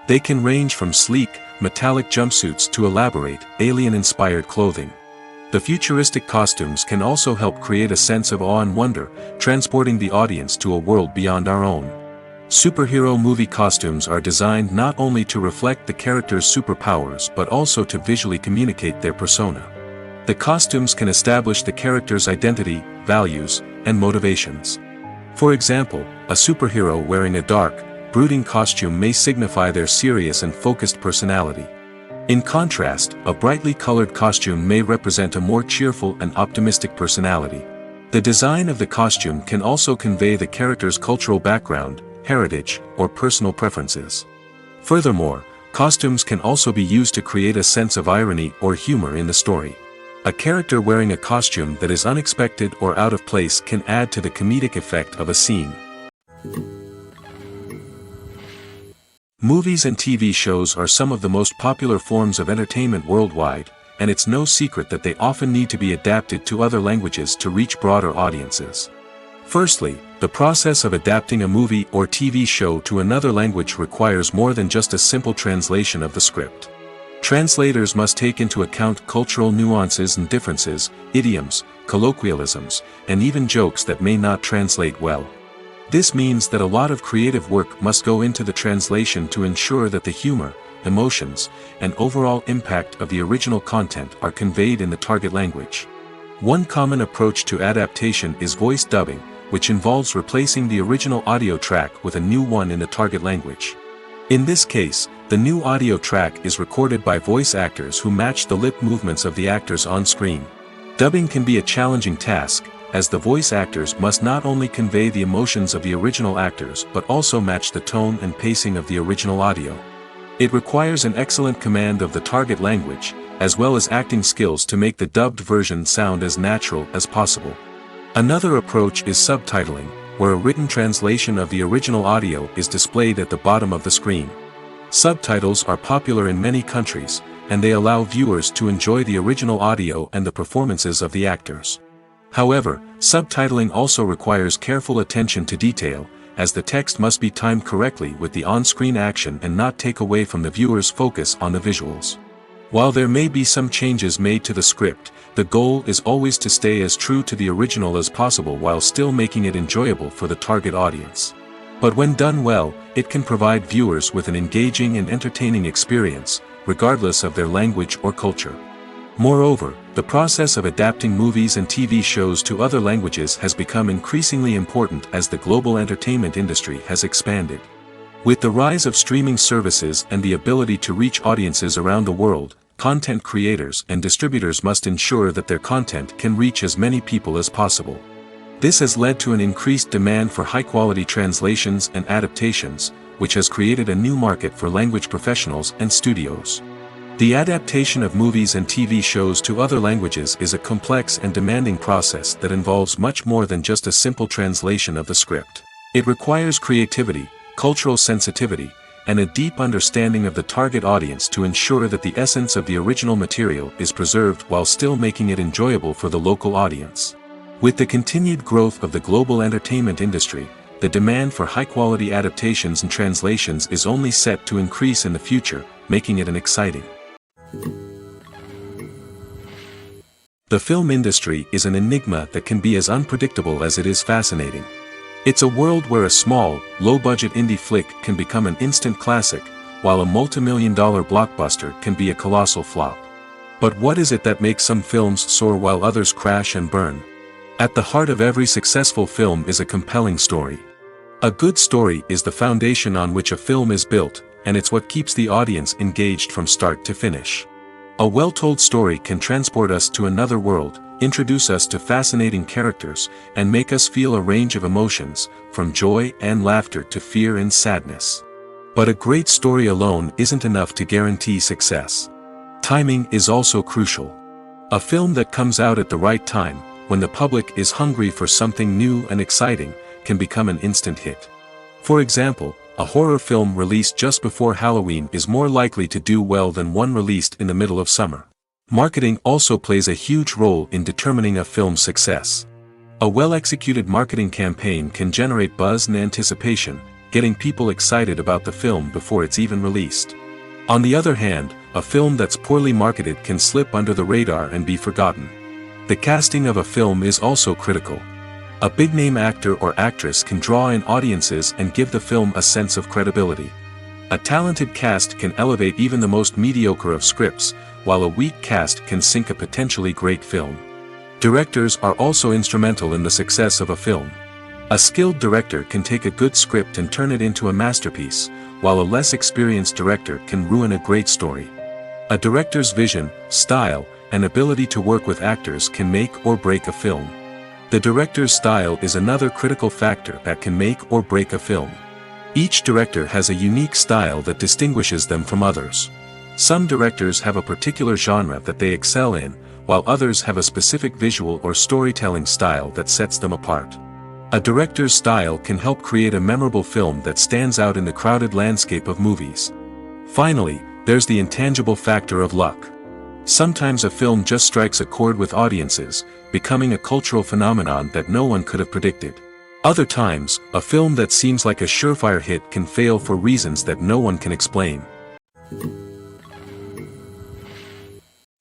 They can range from sleek, metallic jumpsuits to elaborate, alien-inspired clothing. The futuristic costumes can also help create a sense of awe and wonder, transporting the audience to a world beyond our own. Superhero movie costumes are designed not only to reflect the character's superpowers but also to visually communicate their persona. The costumes can establish the character's identity, values, and motivations. For example, a superhero wearing a dark, brooding costume may signify their serious and focused personality. In contrast, a brightly colored costume may represent a more cheerful and optimistic personality. The design of the costume can also convey the character's cultural background, heritage, or personal preferences. Furthermore, costumes can also be used to create a sense of irony or humor in the story. A character wearing a costume that is unexpected or out of place can add to the comedic effect of a scene. Movies and TV shows are some of the most popular forms of entertainment worldwide, and it's no secret that they often need to be adapted to other languages to reach broader audiences. Firstly, the process of adapting a movie or TV show to another language requires more than just a simple translation of the script. Translators must take into account cultural nuances and differences, idioms, colloquialisms, and even jokes that may not translate well. This means that a lot of creative work must go into the translation to ensure that the humor, emotions, and overall impact of the original content are conveyed in the target language. One common approach to adaptation is voice dubbing, which involves replacing the original audio track with a new one in the target language. In this case, the new audio track is recorded by voice actors who match the lip movements of the actors on screen. Dubbing can be a challenging task, as the voice actors must not only convey the emotions of the original actors but also match the tone and pacing of the original audio. It requires an excellent command of the target language, as well as acting skills to make the dubbed version sound as natural as possible. Another approach is subtitling, where a written translation of the original audio is displayed at the bottom of the screen. Subtitles are popular in many countries, and they allow viewers to enjoy the original audio and the performances of the actors. However, subtitling also requires careful attention to detail, as the text must be timed correctly with the on-screen action and not take away from the viewer's focus on the visuals. While there may be some changes made to the script, the goal is always to stay as true to the original as possible while still making it enjoyable for the target audience. But when done well, it can provide viewers with an engaging and entertaining experience, regardless of their language or culture. Moreover, the process of adapting movies and TV shows to other languages has become increasingly important as the global entertainment industry has expanded. With the rise of streaming services and the ability to reach audiences around the world, content creators and distributors must ensure that their content can reach as many people as possible. This has led to an increased demand for high-quality translations and adaptations, which has created a new market for language professionals and studios. The adaptation of movies and TV shows to other languages is a complex and demanding process that involves much more than just a simple translation of the script. It requires creativity, cultural sensitivity, and a deep understanding of the target audience to ensure that the essence of the original material is preserved while still making it enjoyable for the local audience. With the continued growth of the global entertainment industry, the demand for high-quality adaptations and translations is only set to increase in the future, making it an exciting. The film industry is an enigma that can be as unpredictable as it is fascinating. It's a world where a small, low-budget indie flick can become an instant classic, while a multi-million-dollar blockbuster can be a colossal flop. But what is it that makes some films soar while others crash and burn? At the heart of every successful film is a compelling story. A good story is the foundation on which a film is built, and it's what keeps the audience engaged from start to finish. A well-told story can transport us to another world, introduce us to fascinating characters, and make us feel a range of emotions, from joy and laughter to fear and sadness. But a great story alone isn't enough to guarantee success. Timing is also crucial. A film that comes out at the right time, when the public is hungry for something new and exciting, can become an instant hit. For example, a horror film released just before Halloween is more likely to do well than one released in the middle of summer. Marketing also plays a huge role in determining a film's success. A well-executed marketing campaign can generate buzz and anticipation, getting people excited about the film before it's even released. On the other hand, a film that's poorly marketed can slip under the radar and be forgotten. The casting of a film is also critical. A big-name actor or actress can draw in audiences and give the film a sense of credibility. A talented cast can elevate even the most mediocre of scripts, while a weak cast can sink a potentially great film. Directors are also instrumental in the success of a film. A skilled director can take a good script and turn it into a masterpiece, while a less experienced director can ruin a great story. A director's vision, style, and ability to work with actors can make or break a film. The director's style is another critical factor that can make or break a film. Each director has a unique style that distinguishes them from others. Some directors have a particular genre that they excel in, while others have a specific visual or storytelling style that sets them apart. A director's style can help create a memorable film that stands out in the crowded landscape of movies. Finally, there's the intangible factor of luck. Sometimes a film just strikes a chord with audiences, becoming a cultural phenomenon that no one could have predicted. Other times, a film that seems like a surefire hit can fail for reasons that no one can explain.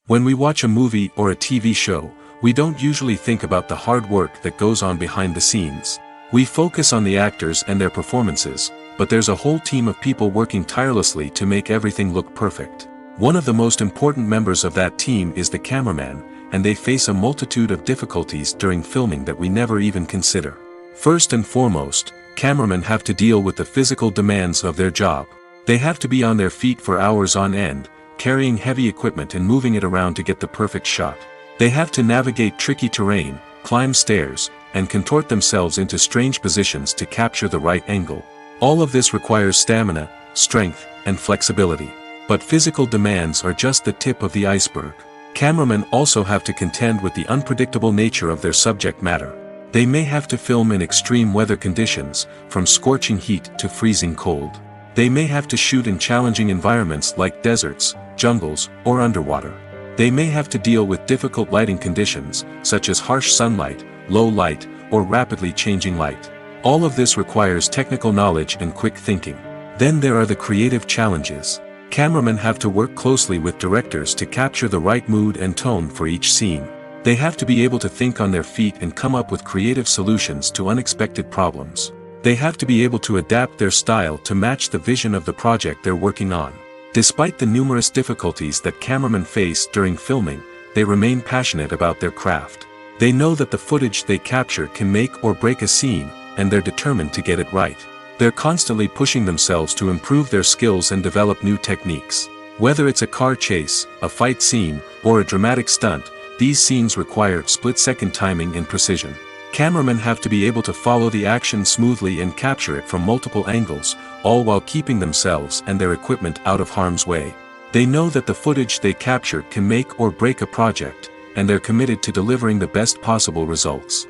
When we watch a movie or a TV show, we don't usually think about the hard work that goes on behind the scenes. We focus on the actors and their performances, but there's a whole team of people working tirelessly to make everything look perfect. One of the most important members of that team is the cameraman, and they face a multitude of difficulties during filming that we never even consider. First and foremost, cameramen have to deal with the physical demands of their job. They have to be on their feet for hours on end, carrying heavy equipment and moving it around to get the perfect shot. They have to navigate tricky terrain, climb stairs, and contort themselves into strange positions to capture the right angle. All of this requires stamina, strength, and flexibility. But physical demands are just the tip of the iceberg. Cameramen also have to contend with the unpredictable nature of their subject matter. They may have to film in extreme weather conditions, from scorching heat to freezing cold. They may have to shoot in challenging environments like deserts, jungles, or underwater. They may have to deal with difficult lighting conditions, such as harsh sunlight, low light, or rapidly changing light. All of this requires technical knowledge and quick thinking. Then there are the creative challenges. Cameramen have to work closely with directors to capture the right mood and tone for each scene. They have to be able to think on their feet and come up with creative solutions to unexpected problems. They have to be able to adapt their style to match the vision of the project they're working on. Despite the numerous difficulties that cameramen face during filming, they remain passionate about their craft. They know that the footage they capture can make or break a scene, and they're determined to get it right. They're constantly pushing themselves to improve their skills and develop new techniques. Whether it's a car chase, a fight scene, or a dramatic stunt, these scenes require split-second timing and precision. Cameramen have to be able to follow the action smoothly and capture it from multiple angles, all while keeping themselves and their equipment out of harm's way. They know that the footage they capture can make or break a project, and they're committed to delivering the best possible results.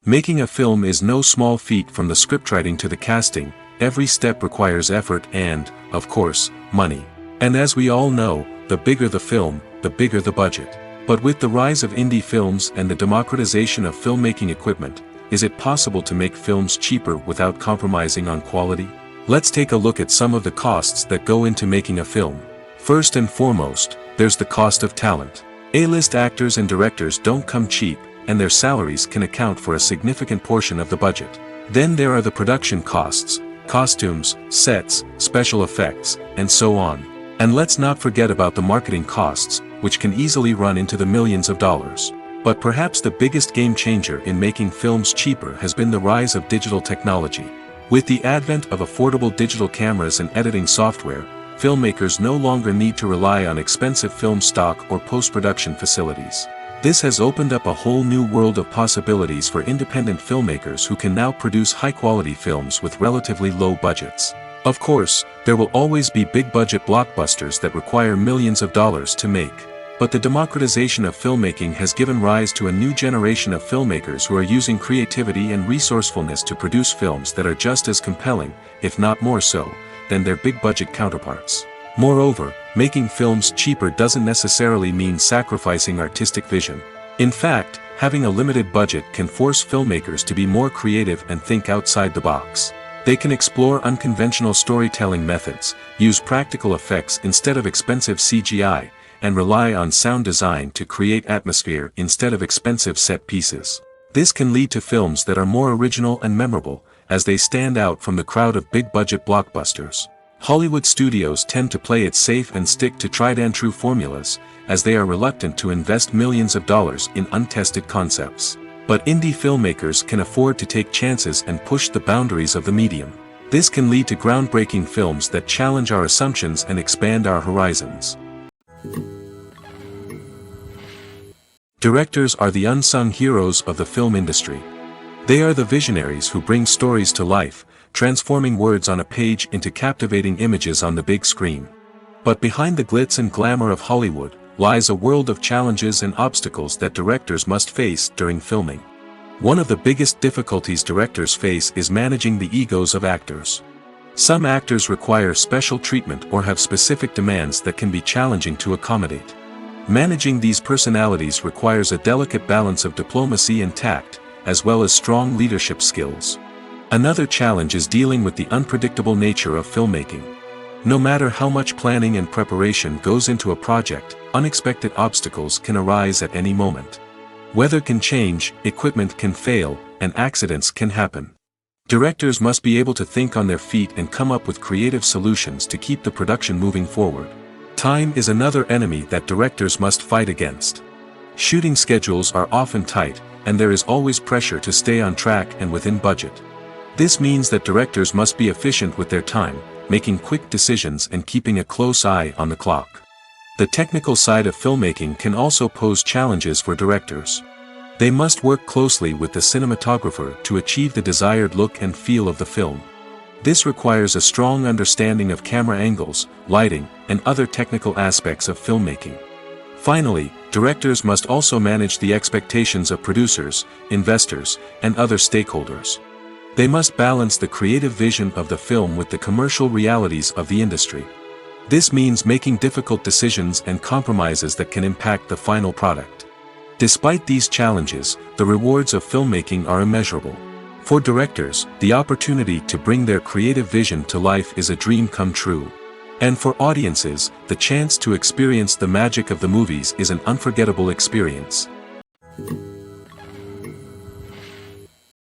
Making a film is no small feat. From the scriptwriting to the casting, every step requires effort and, of course, money. And as we all know, the bigger the film, the bigger the budget. But with the rise of indie films and the democratization of filmmaking equipment, is it possible to make films cheaper without compromising on quality? Let's take a look at some of the costs that go into making a film. First and foremost, there's the cost of talent. A-list actors and directors don't come cheap, and their salaries can account for a significant portion of the budget. Then there are the production costs, costumes, sets, special effects, and so on. And let's not forget about the marketing costs, which can easily run into the millions of dollars. But perhaps the biggest game changer in making films cheaper has been the rise of digital technology. With the advent of affordable digital cameras and editing software, filmmakers no longer need to rely on expensive film stock or post-production facilities. This has opened up a whole new world of possibilities for independent filmmakers who can now produce high-quality films with relatively low budgets. Of course, there will always be big-budget blockbusters that require millions of dollars to make. But the democratization of filmmaking has given rise to a new generation of filmmakers who are using creativity and resourcefulness to produce films that are just as compelling, if not more so, than their big-budget counterparts. Moreover, making films cheaper doesn't necessarily mean sacrificing artistic vision. In fact, having a limited budget can force filmmakers to be more creative and think outside the box. They can explore unconventional storytelling methods, use practical effects instead of expensive CGI, and rely on sound design to create atmosphere instead of expensive set pieces. This can lead to films that are more original and memorable, as they stand out from the crowd of big-budget blockbusters. Hollywood studios tend to play it safe and stick to tried-and-true formulas, as they are reluctant to invest millions of dollars in untested concepts. But indie filmmakers can afford to take chances and push the boundaries of the medium. This can lead to groundbreaking films that challenge our assumptions and expand our horizons. Directors are the unsung heroes of the film industry. They are the visionaries who bring stories to life, transforming words on a page into captivating images on the big screen. But behind the glitz and glamour of Hollywood lies a world of challenges and obstacles that directors must face during filming. One of the biggest difficulties directors face is managing the egos of actors. Some actors require special treatment or have specific demands that can be challenging to accommodate. Managing these personalities requires a delicate balance of diplomacy and tact, as well as strong leadership skills. Another challenge is dealing with the unpredictable nature of filmmaking. No matter how much planning and preparation goes into a project, unexpected obstacles can arise at any moment. Weather can change, equipment can fail, and accidents can happen. Directors must be able to think on their feet and come up with creative solutions to keep the production moving forward. Time is another enemy that directors must fight against. Shooting schedules are often tight, and there is always pressure to stay on track and within budget. This means that directors must be efficient with their time, making quick decisions and keeping a close eye on the clock. The technical side of filmmaking can also pose challenges for directors. They must work closely with the cinematographer to achieve the desired look and feel of the film. This requires a strong understanding of camera angles, lighting, and other technical aspects of filmmaking. Finally, directors must also manage the expectations of producers, investors, and other stakeholders. They must balance the creative vision of the film with the commercial realities of the industry. This means making difficult decisions and compromises that can impact the final product. Despite these challenges, the rewards of filmmaking are immeasurable. For directors, the opportunity to bring their creative vision to life is a dream come true. And for audiences, the chance to experience the magic of the movies is an unforgettable experience.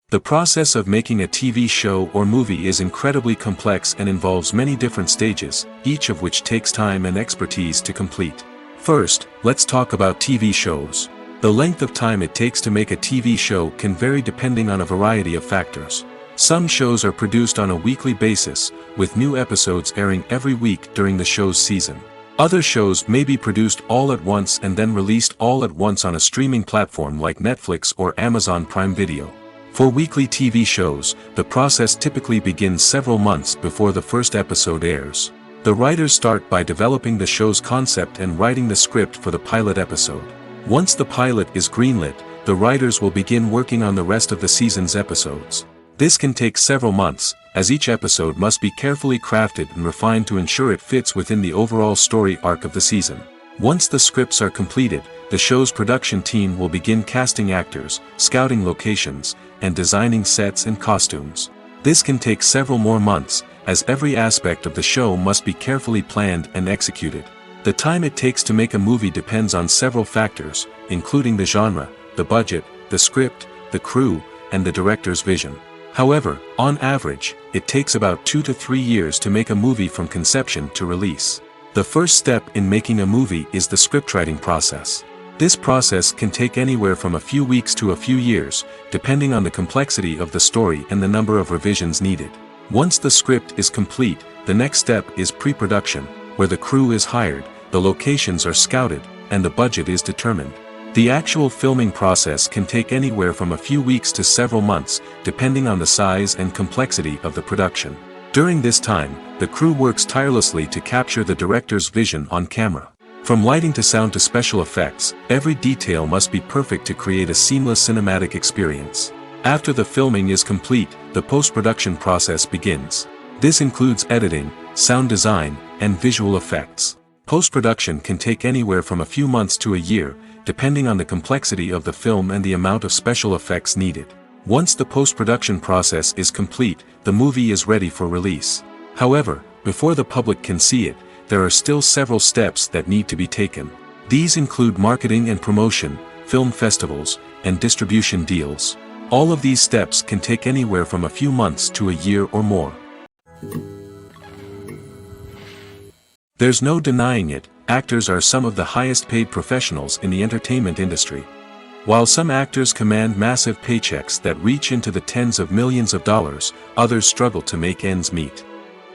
The process of making a TV show or movie is incredibly complex and involves many different stages, each of which takes time and expertise to complete. First, let's talk about TV shows. The length of time it takes to make a TV show can vary depending on a variety of factors. Some shows are produced on a weekly basis, with new episodes airing every week during the show's season. Other shows may be produced all at once and then released all at once on a streaming platform like Netflix or Amazon Prime Video. For weekly TV shows, the process typically begins several months before the first episode airs. The writers start by developing the show's concept and writing the script for the pilot episode. Once the pilot is greenlit, the writers will begin working on the rest of the season's episodes. This can take several months, as each episode must be carefully crafted and refined to ensure it fits within the overall story arc of the season. Once the scripts are completed, the show's production team will begin casting actors, scouting locations, and designing sets and costumes. This can take several more months, as every aspect of the show must be carefully planned and executed. The time it takes to make a movie depends on several factors, including the genre, the budget, the script, the crew, and the director's vision. However, on average, it takes about 2 to 3 years to make a movie from conception to release. The first step in making a movie is the scriptwriting process. This process can take anywhere from a few weeks to a few years, depending on the complexity of the story and the number of revisions needed. Once the script is complete, the next step is pre-production, where the crew is hired, the locations are scouted, and the budget is determined. The actual filming process can take anywhere from a few weeks to several months, depending on the size and complexity of the production. During this time, the crew works tirelessly to capture the director's vision on camera. From lighting to sound to special effects, every detail must be perfect to create a seamless cinematic experience. After the filming is complete, the post-production process begins. This includes editing, sound design, and visual effects. Post-production can take anywhere from a few months to a year, depending on the complexity of the film and the amount of special effects needed. Once the post-production process is complete, the movie is ready for release. However, before the public can see it, there are still several steps that need to be taken. These include marketing and promotion, film festivals, and distribution deals. All of these steps can take anywhere from a few months to a year or more. There's no denying it, actors are some of the highest paid professionals in the entertainment industry. While some actors command massive paychecks that reach into the tens of millions of dollars, others struggle to make ends meet.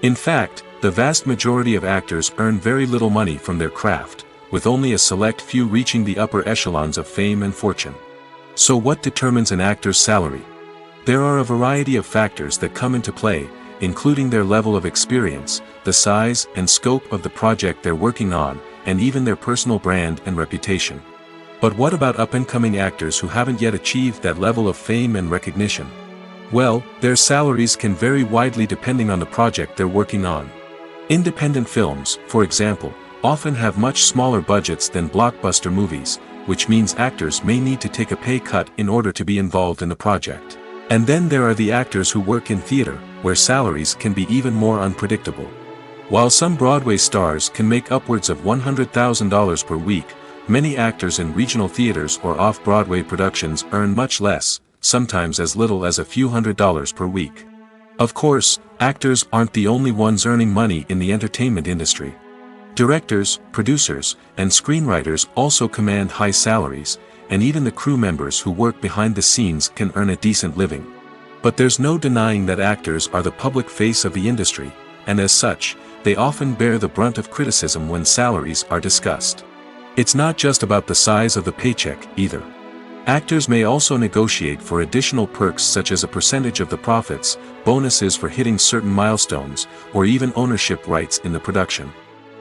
In fact, the vast majority of actors earn very little money from their craft, with only a select few reaching the upper echelons of fame and fortune. So what determines an actor's salary? There are a variety of factors that come into play, including their level of experience, the size and scope of the project they're working on, and even their personal brand and reputation. But what about up-and-coming actors who haven't yet achieved that level of fame and recognition? Well, their salaries can vary widely depending on the project they're working on. Independent films, for example, often have much smaller budgets than blockbuster movies, which means actors may need to take a pay cut in order to be involved in the project. And then there are the actors who work in theater, where salaries can be even more unpredictable. While some Broadway stars can make upwards of $100,000 per week, many actors in regional theaters or off-Broadway productions earn much less, sometimes as little as a few $100s per week. Of course, actors aren't the only ones earning money in the entertainment industry. Directors, producers, and screenwriters also command high salaries, and even the crew members who work behind the scenes can earn a decent living. But there's no denying that actors are the public face of the industry, and as such, they often bear the brunt of criticism when salaries are discussed. It's not just about the size of the paycheck, either. Actors may also negotiate for additional perks such as a percentage of the profits, bonuses for hitting certain milestones, or even ownership rights in the production.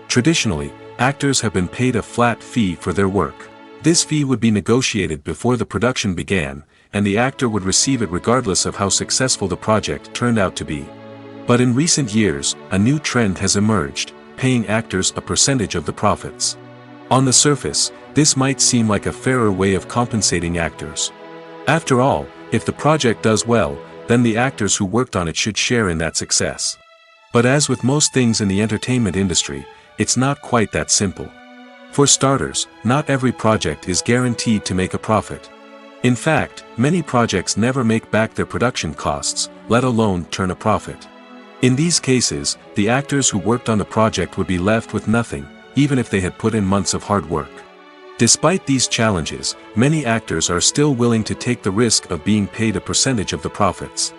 Traditionally, actors have been paid a flat fee for their work. This fee would be negotiated before the production began, and the actor would receive it regardless of how successful the project turned out to be. But in recent years, a new trend has emerged, paying actors a percentage of the profits. On the surface, this might seem like a fairer way of compensating actors. After all, if the project does well, then the actors who worked on it should share in that success. But as with most things in the entertainment industry, it's not quite that simple. For starters, not every project is guaranteed to make a profit. In fact, many projects never make back their production costs, let alone turn a profit. In these cases, the actors who worked on the project would be left with nothing, even if they had put in months of hard work. Despite these challenges, many actors are still willing to take the risk of being paid a percentage of the profits.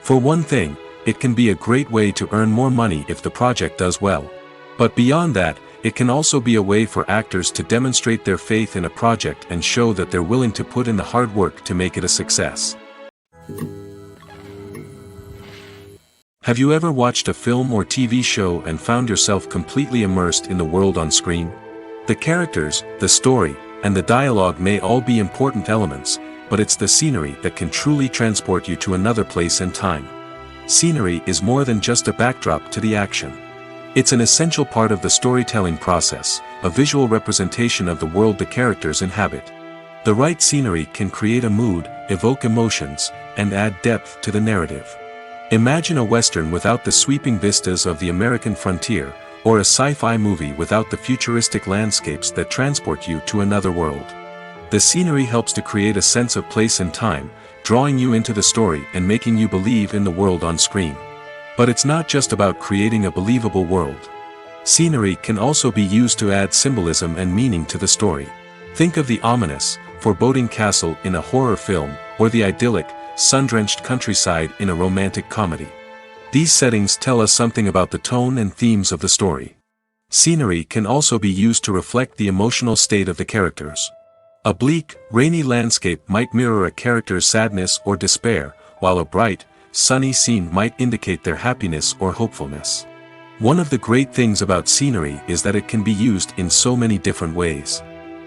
For one thing, it can be a great way to earn more money if the project does well. But beyond that, it can also be a way for actors to demonstrate their faith in a project and show that they're willing to put in the hard work to make it a success. Have you ever watched a film or TV show and found yourself completely immersed in the world on screen? The characters, the story, and the dialogue may all be important elements, but it's the scenery that can truly transport you to another place and time. Scenery is more than just a backdrop to the action. It's an essential part of the storytelling process, a visual representation of the world the characters inhabit. The right scenery can create a mood, evoke emotions, and add depth to the narrative. Imagine a Western without the sweeping vistas of the American frontier, or a sci-fi movie without the futuristic landscapes that transport you to another world. The scenery helps to create a sense of place and time, drawing you into the story and making you believe in the world on screen. But it's not just about creating a believable world. Scenery can also be used to add symbolism and meaning to the story. Think of the ominous, foreboding castle in a horror film, or the idyllic, sun-drenched countryside in a romantic comedy. These settings tell us something about the tone and themes of the story. Scenery can also be used to reflect the emotional state of the characters. A bleak, rainy landscape might mirror a character's sadness or despair, while a bright, sunny scene might indicate their happiness or hopefulness. One of the great things about scenery is that it can be used in so many different ways.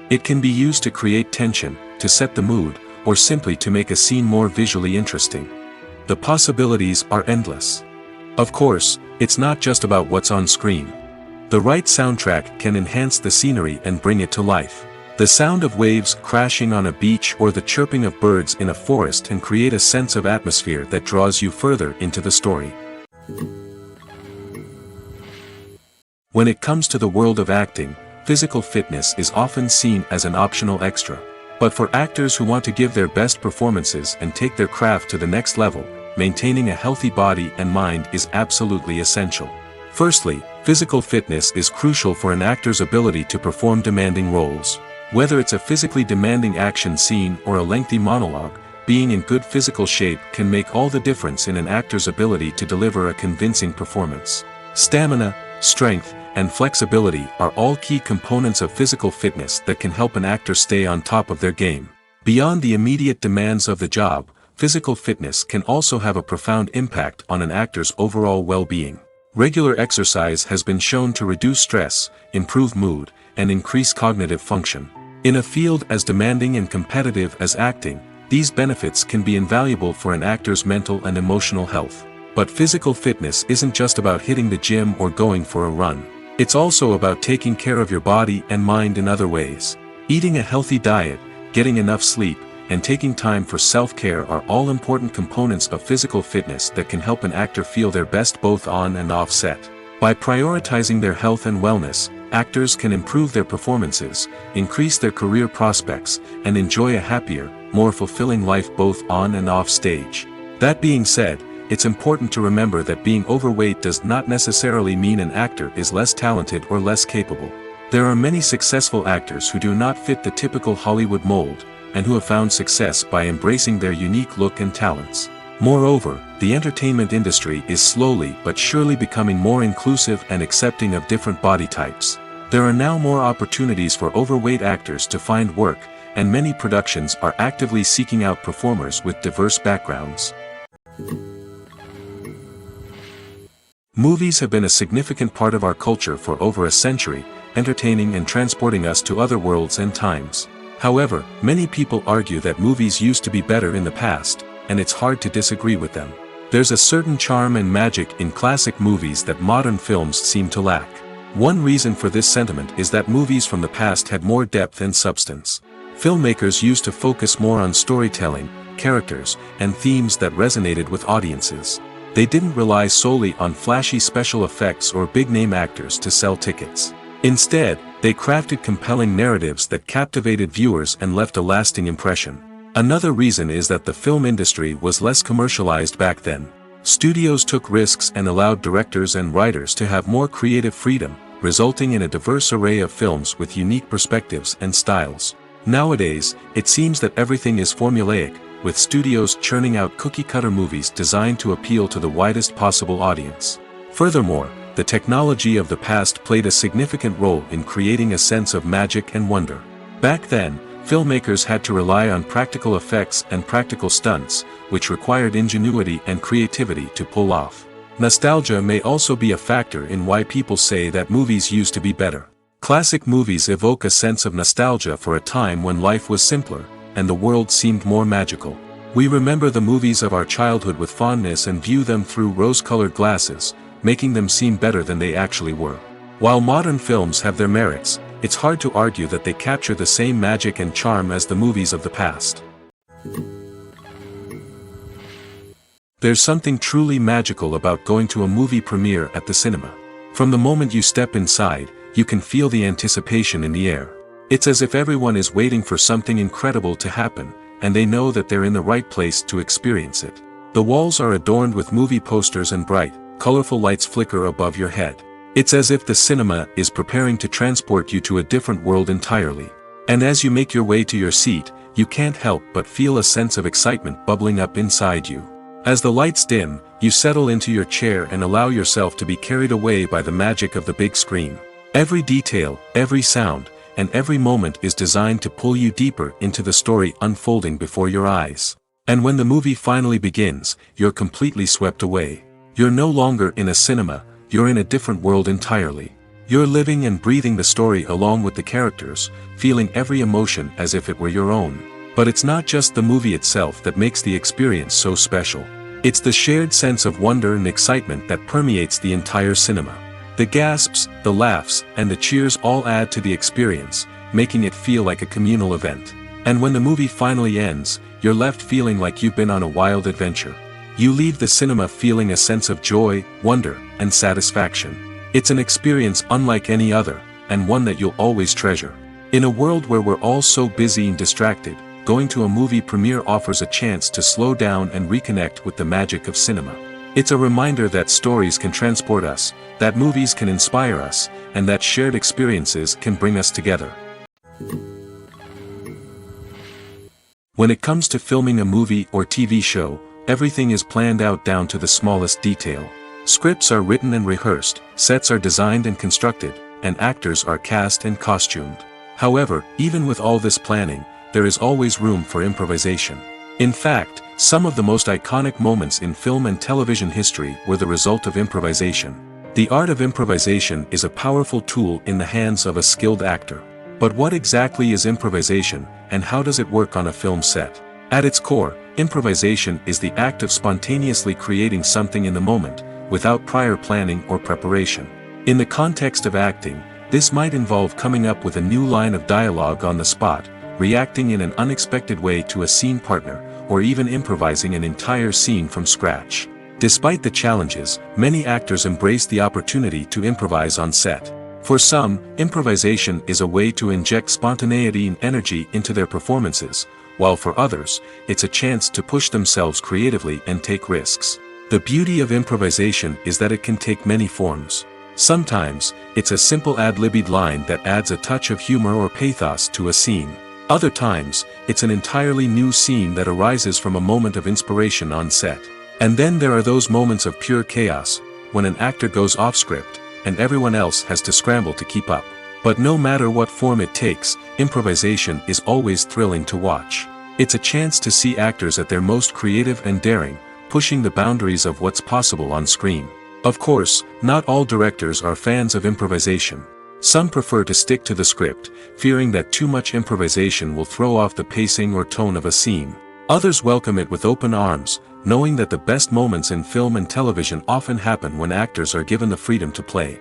It can be used to create tension, to set the mood, or simply to make a scene more visually interesting. The possibilities are endless. Of course, it's not just about what's on screen. The right soundtrack can enhance the scenery and bring it to life. The sound of waves crashing on a beach or the chirping of birds in a forest can create a sense of atmosphere that draws you further into the story. When it comes to the world of acting, physical fitness is often seen as an optional extra. But for actors who want to give their best performances and take their craft to the next level, maintaining a healthy body and mind is absolutely essential. Firstly, physical fitness is crucial for an actor's ability to perform demanding roles. Whether it's a physically demanding action scene or a lengthy monologue, being in good physical shape can make all the difference in an actor's ability to deliver a convincing performance. Stamina, strength, and flexibility are all key components of physical fitness that can help an actor stay on top of their game. Beyond the immediate demands of the job, physical fitness can also have a profound impact on an actor's overall well-being. Regular exercise has been shown to reduce stress, improve mood, and increase cognitive function. In a field as demanding and competitive as acting, these benefits can be invaluable for an actor's mental and emotional health. But physical fitness isn't just about hitting the gym or going for a run. It's also about taking care of your body and mind in other ways. Eating a healthy diet, getting enough sleep, and taking time for self-care are all important components of physical fitness that can help an actor feel their best both on and off set. By prioritizing their health and wellness, actors can improve their performances, increase their career prospects, and enjoy a happier, more fulfilling life both on and off stage. That being said, it's important to remember that being overweight does not necessarily mean an actor is less talented or less capable. There are many successful actors who do not fit the typical Hollywood mold, and who have found success by embracing their unique look and talents. Moreover, the entertainment industry is slowly but surely becoming more inclusive and accepting of different body types. There are now more opportunities for overweight actors to find work, and many productions are actively seeking out performers with diverse backgrounds. Movies have been a significant part of our culture for over a century, entertaining and transporting us to other worlds and times. However, many people argue that movies used to be better in the past, and it's hard to disagree with them. There's a certain charm and magic in classic movies that modern films seem to lack. One reason for this sentiment is that movies from the past had more depth and substance. Filmmakers used to focus more on storytelling, characters, and themes that resonated with audiences. They didn't rely solely on flashy special effects or big-name actors to sell tickets. Instead, they crafted compelling narratives that captivated viewers and left a lasting impression. Another reason is that the film industry was less commercialized back then. Studios took risks and allowed directors and writers to have more creative freedom, resulting in a diverse array of films with unique perspectives and styles. Nowadays, it seems that everything is formulaic, with studios churning out cookie-cutter movies designed to appeal to the widest possible audience. Furthermore, the technology of the past played a significant role in creating a sense of magic and wonder. Back then, filmmakers had to rely on practical effects and practical stunts, which required ingenuity and creativity to pull off. Nostalgia may also be a factor in why people say that movies used to be better. Classic movies evoke a sense of nostalgia for a time when life was simpler, and the world seemed more magical. We remember the movies of our childhood with fondness and view them through rose-colored glasses, making them seem better than they actually were. While modern films have their merits, it's hard to argue that they capture the same magic and charm as the movies of the past. There's something truly magical about going to a movie premiere at the cinema. From the moment you step inside, you can feel the anticipation in the air. It's as if everyone is waiting for something incredible to happen, and they know that they're in the right place to experience it. The walls are adorned with movie posters and bright, colorful lights flicker above your head. It's as if the cinema is preparing to transport you to a different world entirely. And as you make your way to your seat, you can't help but feel a sense of excitement bubbling up inside you. As the lights dim, you settle into your chair and allow yourself to be carried away by the magic of the big screen. Every detail, every sound, and every moment is designed to pull you deeper into the story unfolding before your eyes. And when the movie finally begins, you're completely swept away. You're no longer in a cinema, you're in a different world entirely. You're living and breathing the story along with the characters, feeling every emotion as if it were your own. But it's not just the movie itself that makes the experience so special. It's the shared sense of wonder and excitement that permeates the entire cinema. The gasps, the laughs, and the cheers all add to the experience, making it feel like a communal event. And when the movie finally ends, you're left feeling like you've been on a wild adventure. You leave the cinema feeling a sense of joy, wonder, and satisfaction. It's an experience unlike any other, and one that you'll always treasure. In a world where we're all so busy and distracted, going to a movie premiere offers a chance to slow down and reconnect with the magic of cinema. It's a reminder that stories can transport us, that movies can inspire us, and that shared experiences can bring us together. When it comes to filming a movie or TV show, everything is planned out down to the smallest detail. Scripts are written and rehearsed, sets are designed and constructed, and actors are cast and costumed. However, even with all this planning, there is always room for improvisation. In fact, some of the most iconic moments in film and television history were the result of improvisation. The art of improvisation is a powerful tool in the hands of a skilled actor. But what exactly is improvisation, and how does it work on a film set? At its core, improvisation is the act of spontaneously creating something in the moment, without prior planning or preparation. In the context of acting, this might involve coming up with a new line of dialogue on the spot, reacting in an unexpected way to a scene partner, or even improvising an entire scene from scratch. Despite the challenges, many actors embrace the opportunity to improvise on set. For some, improvisation is a way to inject spontaneity and energy into their performances, while for others, it's a chance to push themselves creatively and take risks. The beauty of improvisation is that it can take many forms. Sometimes, it's a simple ad-libbed line that adds a touch of humor or pathos to a scene. Other times, it's an entirely new scene that arises from a moment of inspiration on set. And then there are those moments of pure chaos, when an actor goes off script, and everyone else has to scramble to keep up. But no matter what form it takes, improvisation is always thrilling to watch. It's a chance to see actors at their most creative and daring, pushing the boundaries of what's possible on screen. Of course, not all directors are fans of improvisation. Some prefer to stick to the script, fearing that too much improvisation will throw off the pacing or tone of a scene. Others welcome it with open arms, knowing that the best moments in film and television often happen when actors are given the freedom to play.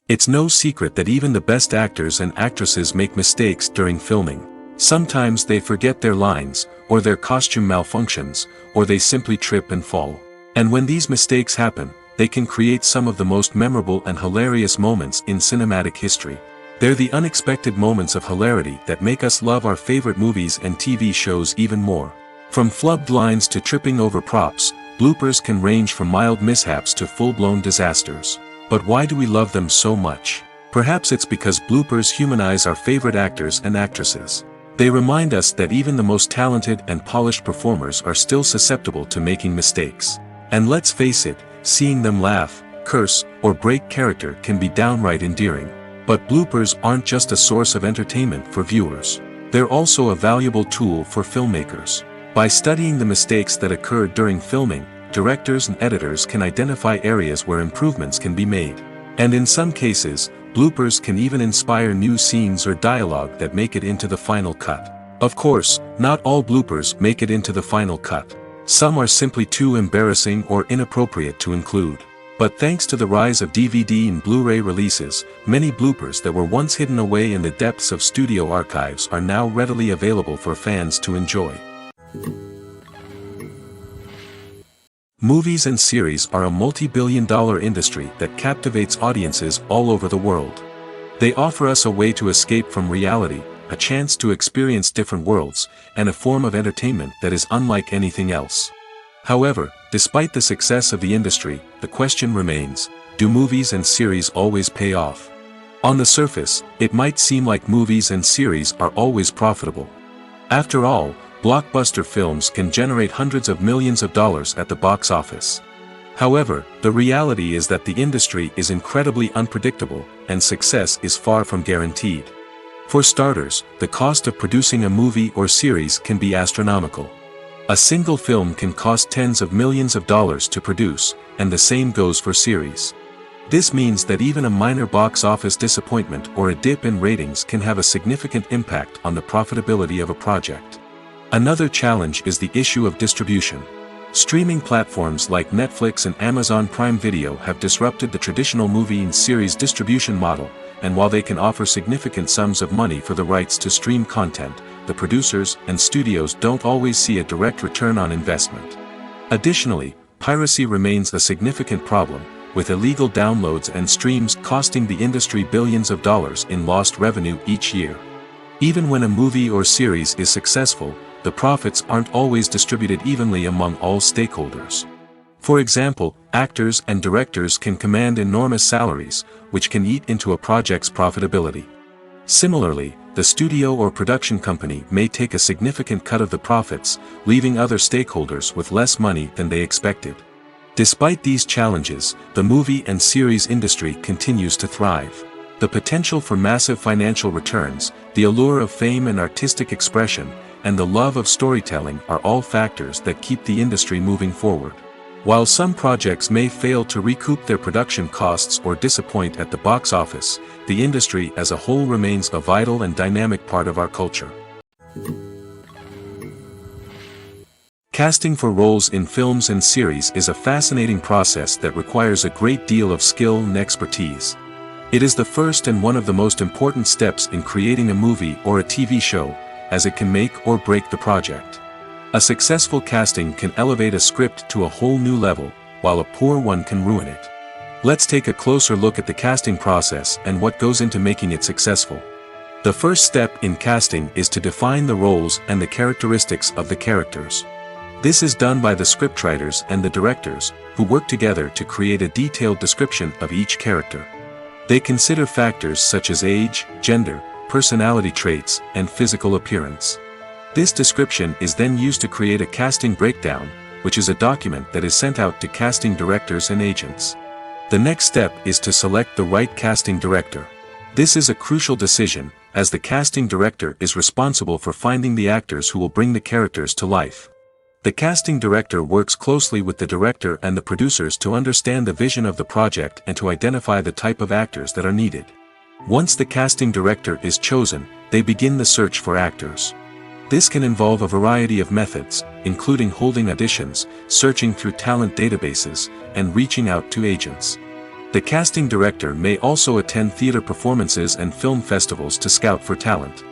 It's no secret that even the best actors and actresses make mistakes during filming. Sometimes they forget their lines, or their costume malfunctions, or they simply trip and fall. And when these mistakes happen, they can create some of the most memorable and hilarious moments in cinematic history. They're the unexpected moments of hilarity that make us love our favorite movies and TV shows even more. From flubbed lines to tripping over props, bloopers can range from mild mishaps to full-blown disasters. But why do we love them so much? Perhaps it's because bloopers humanize our favorite actors and actresses. They remind us that even the most talented and polished performers are still susceptible to making mistakes. And let's face it, seeing them laugh, curse, or break character can be downright endearing. But bloopers aren't just a source of entertainment for viewers. They're also a valuable tool for filmmakers. By studying the mistakes that occurred during filming, directors and editors can identify areas where improvements can be made. And in some cases, bloopers can even inspire new scenes or dialogue that make it into the final cut. Of course, not all bloopers make it into the final cut. Some are simply too embarrassing or inappropriate to include. But thanks to the rise of DVD and Blu-ray releases, many bloopers that were once hidden away in the depths of studio archives are now readily available for fans to enjoy. Movies and series are a multi-billion-dollar industry that captivates audiences all over the world. They offer us a way to escape from reality, a chance to experience different worlds, and a form of entertainment that is unlike anything else. However, despite the success of the industry, the question remains, do movies and series always pay off? On the surface, it might seem like movies and series are always profitable. After all, blockbuster films can generate hundreds of millions of dollars at the box office. However, the reality is that the industry is incredibly unpredictable, and success is far from guaranteed. For starters, the cost of producing a movie or series can be astronomical. A single film can cost tens of millions of dollars to produce, and the same goes for series. This means that even a minor box office disappointment or a dip in ratings can have a significant impact on the profitability of a project. Another challenge is the issue of distribution. Streaming platforms like Netflix and Amazon Prime Video have disrupted the traditional movie and series distribution model, and while they can offer significant sums of money for the rights to stream content, the producers and studios don't always see a direct return on investment. Additionally, piracy remains a significant problem, with illegal downloads and streams costing the industry billions of dollars in lost revenue each year. Even when a movie or series is successful, the profits aren't always distributed evenly among all stakeholders. For example, actors and directors can command enormous salaries, which can eat into a project's profitability. Similarly, the studio or production company may take a significant cut of the profits, leaving other stakeholders with less money than they expected. Despite these challenges, the movie and series industry continues to thrive. The potential for massive financial returns, the allure of fame and artistic expression, and the love of storytelling are all factors that keep the industry moving forward. While some projects may fail to recoup their production costs or disappoint at the box office, the industry as a whole remains a vital and dynamic part of our culture. Casting for roles in films and series is a fascinating process that requires a great deal of skill and expertise. It is the first and one of the most important steps in creating a movie or a TV show, as it can make or break the project. A successful casting can elevate a script to a whole new level, while a poor one can ruin it. Let's take a closer look at the casting process and what goes into making it successful. The first step in casting is to define the roles and the characteristics of the characters. This is done by the scriptwriters and the directors, who work together to create a detailed description of each character. They consider factors such as age, gender, personality traits, and physical appearance. This description is then used to create a casting breakdown, which is a document that is sent out to casting directors and agents. The next step is to select the right casting director. This is a crucial decision, as the casting director is responsible for finding the actors who will bring the characters to life. The casting director works closely with the director and the producers to understand the vision of the project and to identify the type of actors that are needed. Once the casting director is chosen, they begin the search for actors. This can involve a variety of methods, including holding auditions, searching through talent databases, and reaching out to agents. The casting director may also attend theater performances and film festivals to scout for talent.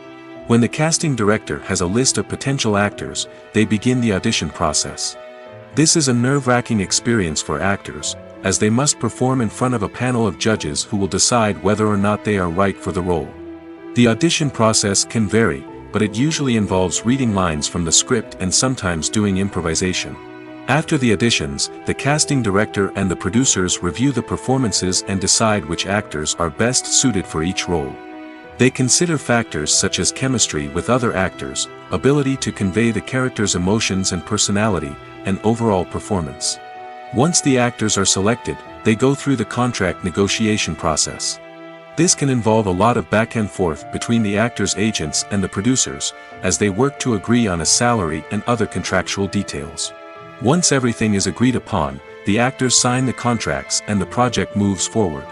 When the casting director has a list of potential actors, they begin the audition process. This is a nerve-wracking experience for actors, as they must perform in front of a panel of judges who will decide whether or not they are right for the role. The audition process can vary, but it usually involves reading lines from the script and sometimes doing improvisation. After the auditions, the casting director and the producers review the performances and decide which actors are best suited for each role. They consider factors such as chemistry with other actors, ability to convey the character's emotions and personality, and overall performance. Once the actors are selected, they go through the contract negotiation process. This can involve a lot of back and forth between the actors' agents and the producers, as they work to agree on a salary and other contractual details. Once everything is agreed upon, the actors sign the contracts and the project moves forward.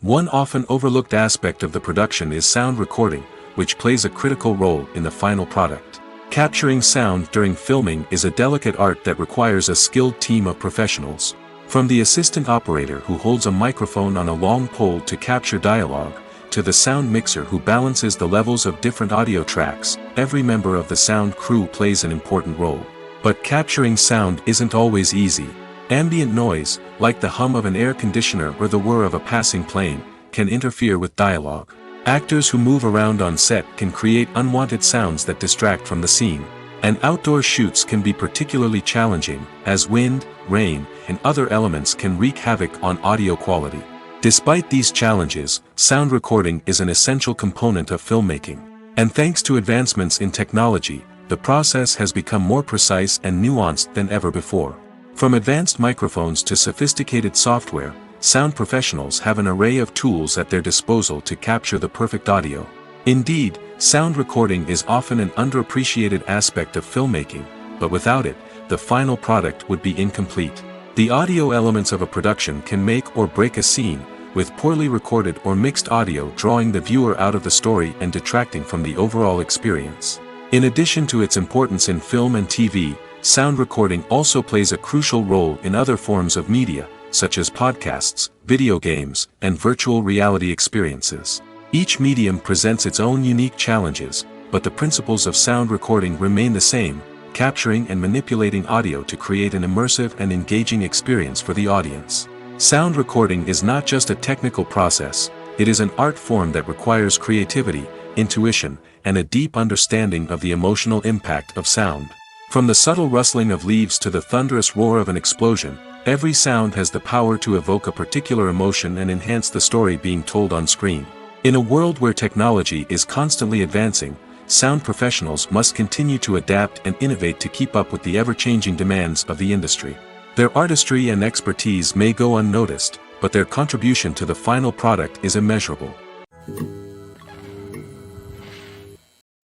One often overlooked aspect of the production is sound recording, which plays a critical role in the final product. Capturing sound during filming is a delicate art that requires a skilled team of professionals. From the assistant operator who holds a microphone on a long pole to capture dialogue, to the sound mixer who balances the levels of different audio tracks, every member of the sound crew plays an important role. But capturing sound isn't always easy. Ambient noise, like the hum of an air conditioner or the whir of a passing plane, can interfere with dialogue. Actors who move around on set can create unwanted sounds that distract from the scene. And outdoor shoots can be particularly challenging, as wind, rain, and other elements can wreak havoc on audio quality. Despite these challenges, sound recording is an essential component of filmmaking. And thanks to advancements in technology, the process has become more precise and nuanced than ever before. From advanced microphones to sophisticated software, sound professionals have an array of tools at their disposal to capture the perfect audio. Indeed, sound recording is often an underappreciated aspect of filmmaking, but without it, the final product would be incomplete. The audio elements of a production can make or break a scene, with poorly recorded or mixed audio drawing the viewer out of the story and detracting from the overall experience. In addition to its importance in film and TV, sound recording also plays a crucial role in other forms of media, such as podcasts, video games, and virtual reality experiences. Each medium presents its own unique challenges, but the principles of sound recording remain the same, capturing and manipulating audio to create an immersive and engaging experience for the audience. Sound recording is not just a technical process, it is an art form that requires creativity, intuition, and a deep understanding of the emotional impact of sound. From the subtle rustling of leaves to the thunderous roar of an explosion, every sound has the power to evoke a particular emotion and enhance the story being told on screen. In a world where technology is constantly advancing, sound professionals must continue to adapt and innovate to keep up with the ever-changing demands of the industry. Their artistry and expertise may go unnoticed, but their contribution to the final product is immeasurable.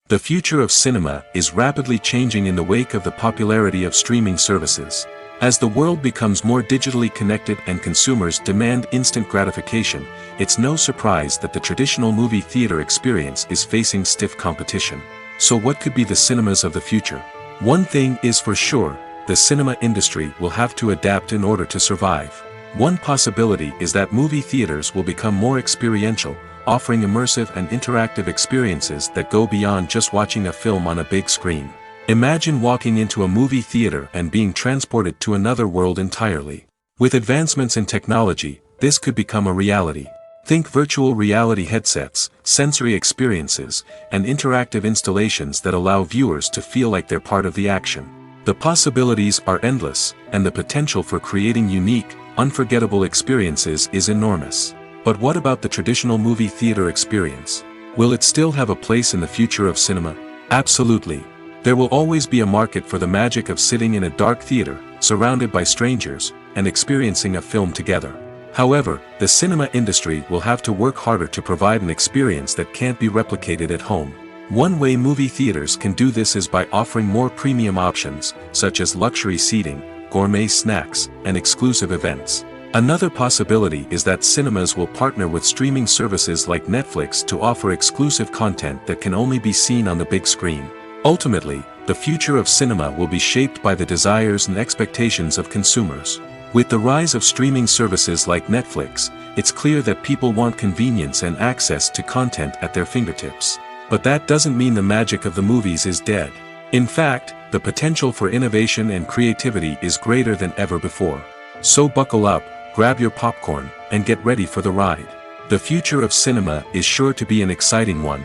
The future of cinema is rapidly changing in the wake of the popularity of streaming services. As the world becomes more digitally connected and consumers demand instant gratification, it's no surprise that the traditional movie theater experience is facing stiff competition. So what could be the cinemas of the future? One thing is for sure, the cinema industry will have to adapt in order to survive. One possibility is that movie theaters will become more experiential, offering immersive and interactive experiences that go beyond just watching a film on a big screen. Imagine walking into a movie theater and being transported to another world entirely. With advancements in technology, this could become a reality. Think virtual reality headsets, sensory experiences, and interactive installations that allow viewers to feel like they're part of the action. The possibilities are endless, and the potential for creating unique, unforgettable experiences is enormous. But what about the traditional movie theater experience? Will it still have a place in the future of cinema? Absolutely. There will always be a market for the magic of sitting in a dark theater, surrounded by strangers, and experiencing a film together. However, the cinema industry will have to work harder to provide an experience that can't be replicated at home. One way movie theaters can do this is by offering more premium options, such as luxury seating, gourmet snacks, and exclusive events. Another possibility is that cinemas will partner with streaming services like Netflix to offer exclusive content that can only be seen on the big screen. Ultimately, the future of cinema will be shaped by the desires and expectations of consumers. With the rise of streaming services like Netflix, it's clear that people want convenience and access to content at their fingertips. But that doesn't mean the magic of the movies is dead. In fact, the potential for innovation and creativity is greater than ever before. So buckle up, grab your popcorn, and get ready for the ride. The future of cinema is sure to be an exciting one.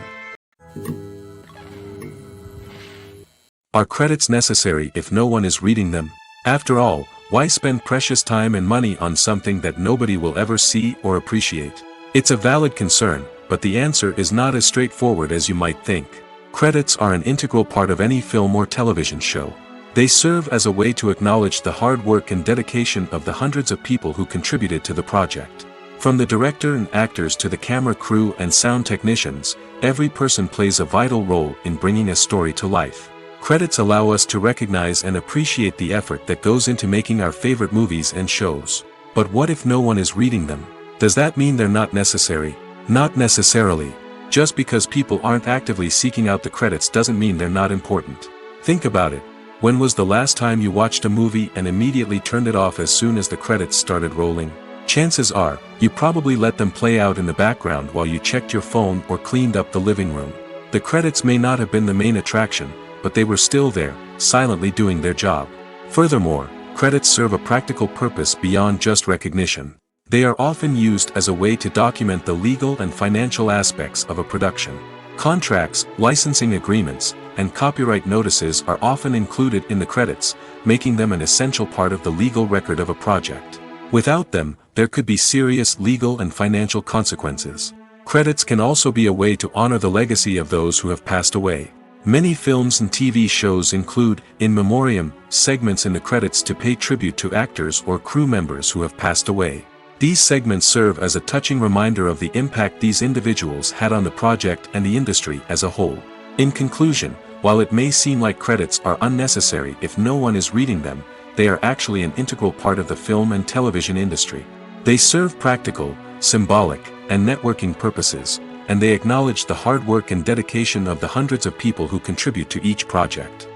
Are credits necessary if no one is reading them? After all, why spend precious time and money on something that nobody will ever see or appreciate? It's a valid concern, but the answer is not as straightforward as you might think. Credits are an integral part of any film or television show. They serve as a way to acknowledge the hard work and dedication of the hundreds of people who contributed to the project. From the director and actors to the camera crew and sound technicians, every person plays a vital role in bringing a story to life. Credits allow us to recognize and appreciate the effort that goes into making our favorite movies and shows. But what if no one is reading them? Does that mean they're not necessary? Not necessarily. Just because people aren't actively seeking out the credits doesn't mean they're not important. Think about it. When was the last time you watched a movie and immediately turned it off as soon as the credits started rolling? Chances are, you probably let them play out in the background while you checked your phone or cleaned up the living room. The credits may not have been the main attraction, but they were still there, silently doing their job. Furthermore, credits serve a practical purpose beyond just recognition. They are often used as a way to document the legal and financial aspects of a production. Contracts, licensing agreements, and copyright notices are often included in the credits, making them an essential part of the legal record of a project. Without them, there could be serious legal and financial consequences. Credits can also be a way to honor the legacy of those who have passed away. Many films and TV shows include, in memoriam, segments in the credits to pay tribute to actors or crew members who have passed away. These segments serve as a touching reminder of the impact these individuals had on the project and the industry as a whole. In conclusion, while it may seem like credits are unnecessary if no one is reading them, they are actually an integral part of the film and television industry. They serve practical, symbolic, and networking purposes, and they acknowledge the hard work and dedication of the hundreds of people who contribute to each project.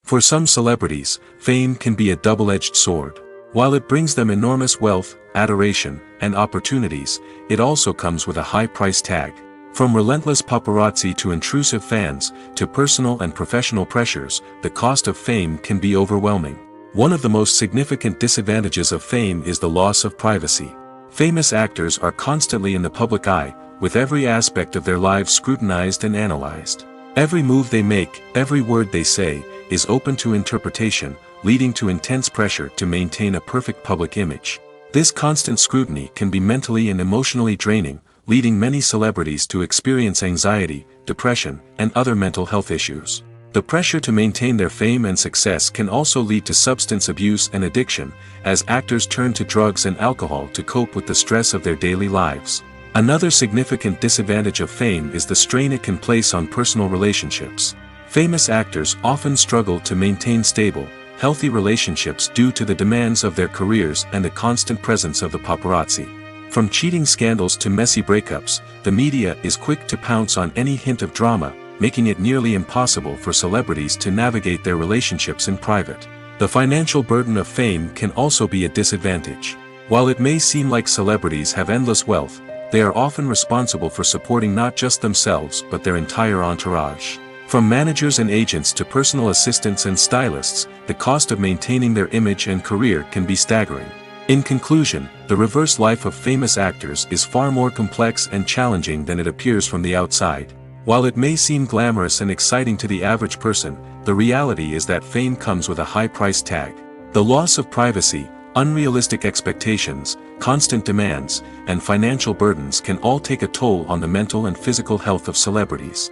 For some celebrities, fame can be a double-edged sword. While it brings them enormous wealth, adoration, and opportunities, it also comes with a high price tag. From relentless paparazzi to intrusive fans, to personal and professional pressures, the cost of fame can be overwhelming. One of the most significant disadvantages of fame is the loss of privacy. Famous actors are constantly in the public eye, with every aspect of their lives scrutinized and analyzed. Every move they make, every word they say, is open to interpretation, leading to intense pressure to maintain a perfect public image. This constant scrutiny can be mentally and emotionally draining, leading many celebrities to experience anxiety, depression, and other mental health issues. The pressure to maintain their fame and success can also lead to substance abuse and addiction, as actors turn to drugs and alcohol to cope with the stress of their daily lives. Another significant disadvantage of fame is the strain it can place on personal relationships. Famous actors often struggle to maintain stable, healthy relationships due to the demands of their careers and the constant presence of the paparazzi. From cheating scandals to messy breakups, the media is quick to pounce on any hint of drama, making it nearly impossible for celebrities to navigate their relationships in private. The financial burden of fame can also be a disadvantage. While it may seem like celebrities have endless wealth, they are often responsible for supporting not just themselves but their entire entourage. From managers and agents to personal assistants and stylists, the cost of maintaining their image and career can be staggering. In conclusion, the reverse life of famous actors is far more complex and challenging than it appears from the outside. While it may seem glamorous and exciting to the average person, the reality is that fame comes with a high price tag. The loss of privacy, unrealistic expectations, constant demands, and financial burdens can all take a toll on the mental and physical health of celebrities.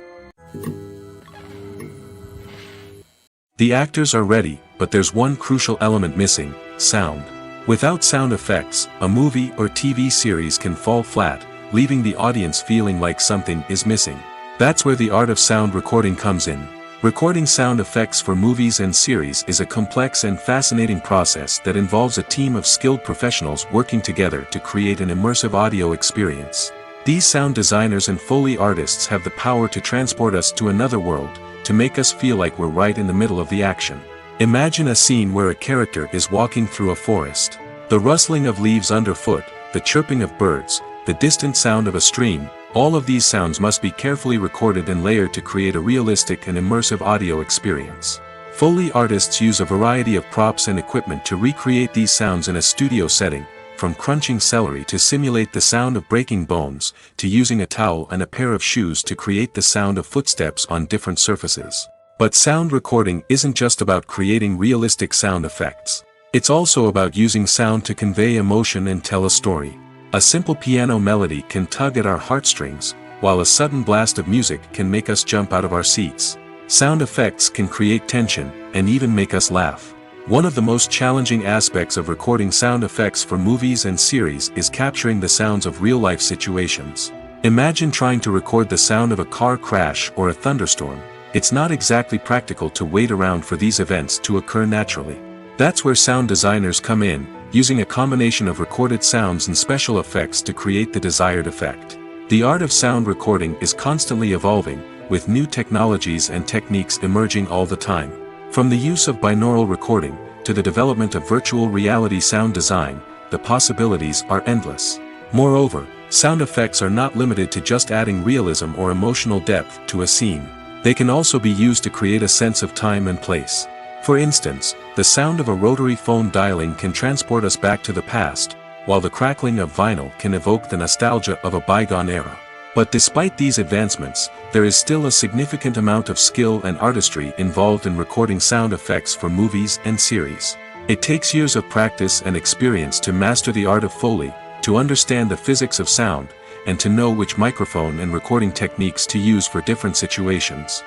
The actors are ready, but there's one crucial element missing: sound. Without sound effects, a movie or TV series can fall flat, leaving the audience feeling like something is missing. That's where the art of sound recording comes in. Recording sound effects for movies and series is a complex and fascinating process that involves a team of skilled professionals working together to create an immersive audio experience. These sound designers and Foley artists have the power to transport us to another world, to make us feel like we're right in the middle of the action. Imagine a scene where a character is walking through a forest. The rustling of leaves underfoot, the chirping of birds, the distant sound of a stream, all of these sounds must be carefully recorded and layered to create a realistic and immersive audio experience. Foley artists use a variety of props and equipment to recreate these sounds in a studio setting, from crunching celery to simulate the sound of breaking bones, to using a towel and a pair of shoes to create the sound of footsteps on different surfaces. But sound recording isn't just about creating realistic sound effects. It's also about using sound to convey emotion and tell a story. A simple piano melody can tug at our heartstrings, while a sudden blast of music can make us jump out of our seats. Sound effects can create tension, and even make us laugh. One of the most challenging aspects of recording sound effects for movies and series is capturing the sounds of real-life situations. Imagine trying to record the sound of a car crash or a thunderstorm. It's not exactly practical to wait around for these events to occur naturally. That's where sound designers come in, using a combination of recorded sounds and special effects to create the desired effect. The art of sound recording is constantly evolving, with new technologies and techniques emerging all the time. From the use of binaural recording, to the development of virtual reality sound design, the possibilities are endless. Moreover, sound effects are not limited to just adding realism or emotional depth to a scene. They can also be used to create a sense of time and place. For instance, the sound of a rotary phone dialing can transport us back to the past, while the crackling of vinyl can evoke the nostalgia of a bygone era. But despite these advancements, there is still a significant amount of skill and artistry involved in recording sound effects for movies and series. It takes years of practice and experience to master the art of Foley, to understand the physics of sound, and to know which microphone and recording techniques to use for different situations.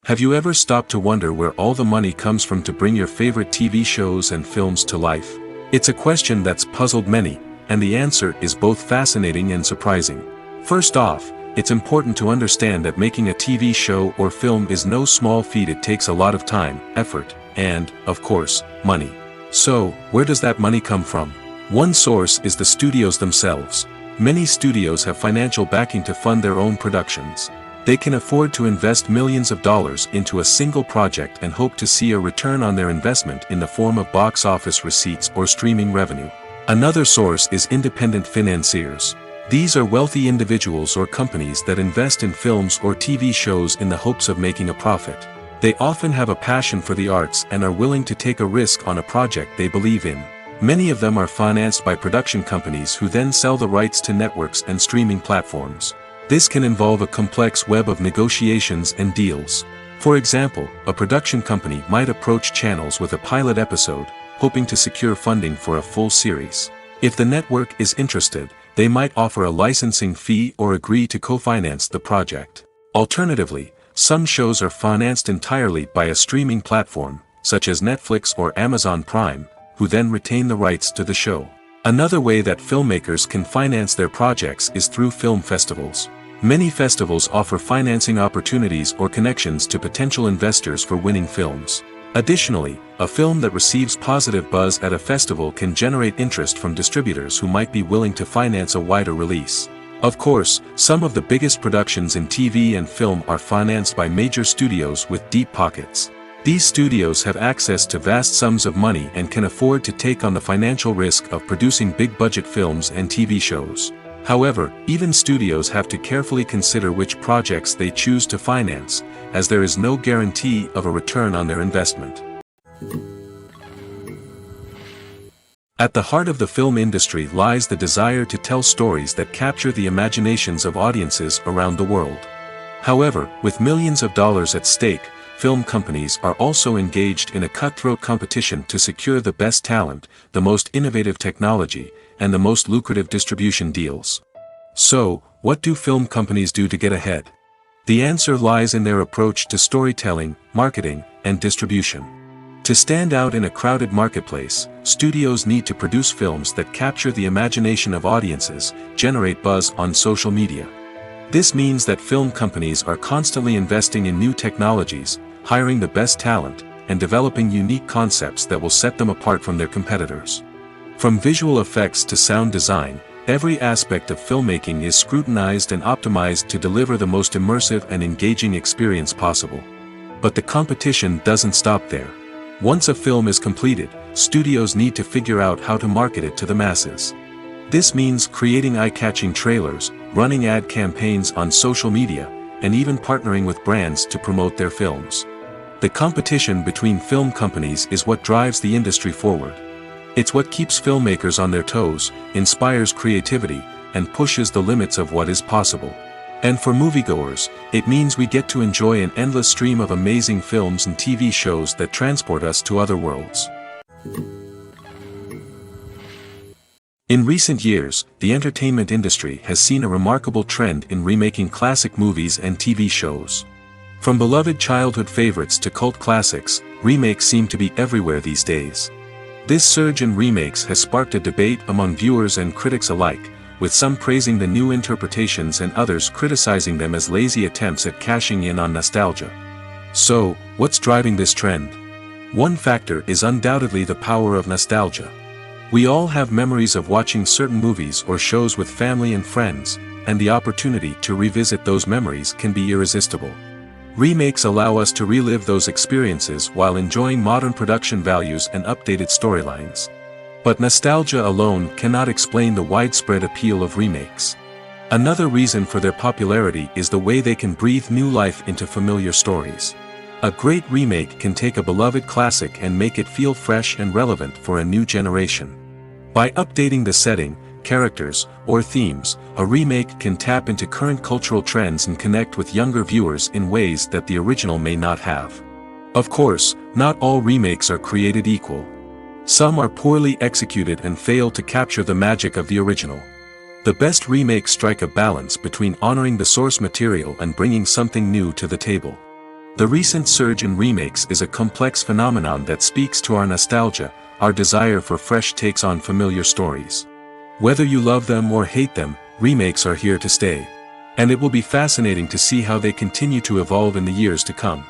Have you ever stopped to wonder where all the money comes from to bring your favorite TV shows and films to life? It's a question that's puzzled many, and the answer is both fascinating and surprising. First off, it's important to understand that making a TV show or film is no small feat. It takes a lot of time, effort, and, of course, money. So, where does that money come from? One source is the studios themselves. Many studios have financial backing to fund their own productions. They can afford to invest millions of dollars into a single project and hope to see a return on their investment in the form of box office receipts or streaming revenue. Another source is independent financiers. These are wealthy individuals or companies that invest in films or TV shows in the hopes of making a profit. They often have a passion for the arts and are willing to take a risk on a project they believe in. Many of them are financed by production companies who then sell the rights to networks and streaming platforms. This can involve a complex web of negotiations and deals. For example, a production company might approach channels with a pilot episode, hoping to secure funding for a full series. If the network is interested, they might offer a licensing fee or agree to co-finance the project. Alternatively, some shows are financed entirely by a streaming platform, such as Netflix or Amazon Prime, who then retain the rights to the show. Another way that filmmakers can finance their projects is through film festivals. Many festivals offer financing opportunities or connections to potential investors for winning films. Additionally, a film that receives positive buzz at a festival can generate interest from distributors who might be willing to finance a wider release. Of course, some of the biggest productions in TV and film are financed by major studios with deep pockets. These studios have access to vast sums of money and can afford to take on the financial risk of producing big-budget films and TV shows. However, even studios have to carefully consider which projects they choose to finance, as there is no guarantee of a return on their investment. At the heart of the film industry lies the desire to tell stories that capture the imaginations of audiences around the world. However, with millions of dollars at stake, film companies are also engaged in a cutthroat competition to secure the best talent, the most innovative technology, and the most lucrative distribution deals. So, what do film companies do to get ahead? The answer lies in their approach to storytelling, marketing, and distribution. To stand out in a crowded marketplace, studios need to produce films that capture the imagination of audiences, generate buzz on social media. This means that film companies are constantly investing in new technologies, hiring the best talent, and developing unique concepts that will set them apart from their competitors. From visual effects to sound design, every aspect of filmmaking is scrutinized and optimized to deliver the most immersive and engaging experience possible. But the competition doesn't stop there. Once a film is completed, studios need to figure out how to market it to the masses. This means creating eye-catching trailers, running ad campaigns on social media, and even partnering with brands to promote their films. The competition between film companies is what drives the industry forward. It's what keeps filmmakers on their toes, inspires creativity, and pushes the limits of what is possible. And for moviegoers, it means we get to enjoy an endless stream of amazing films and TV shows that transport us to other worlds. In recent years, the entertainment industry has seen a remarkable trend in remaking classic movies and TV shows. From beloved childhood favorites to cult classics, remakes seem to be everywhere these days. This surge in remakes has sparked a debate among viewers and critics alike, with some praising the new interpretations and others criticizing them as lazy attempts at cashing in on nostalgia. So, what's driving this trend? One factor is undoubtedly the power of nostalgia. We all have memories of watching certain movies or shows with family and friends, and the opportunity to revisit those memories can be irresistible. Remakes allow us to relive those experiences while enjoying modern production values and updated storylines. But nostalgia alone cannot explain the widespread appeal of remakes. Another reason for their popularity is the way they can breathe new life into familiar stories. A great remake can take a beloved classic and make it feel fresh and relevant for a new generation. By updating the setting, characters, or themes, a remake can tap into current cultural trends and connect with younger viewers in ways that the original may not have. Of course, not all remakes are created equal. Some are poorly executed and fail to capture the magic of the original. The best remakes strike a balance between honoring the source material and bringing something new to the table. The recent surge in remakes is a complex phenomenon that speaks to our nostalgia, our desire for fresh takes on familiar stories. Whether you love them or hate them, remakes are here to stay. And it will be fascinating to see how they continue to evolve in the years to come.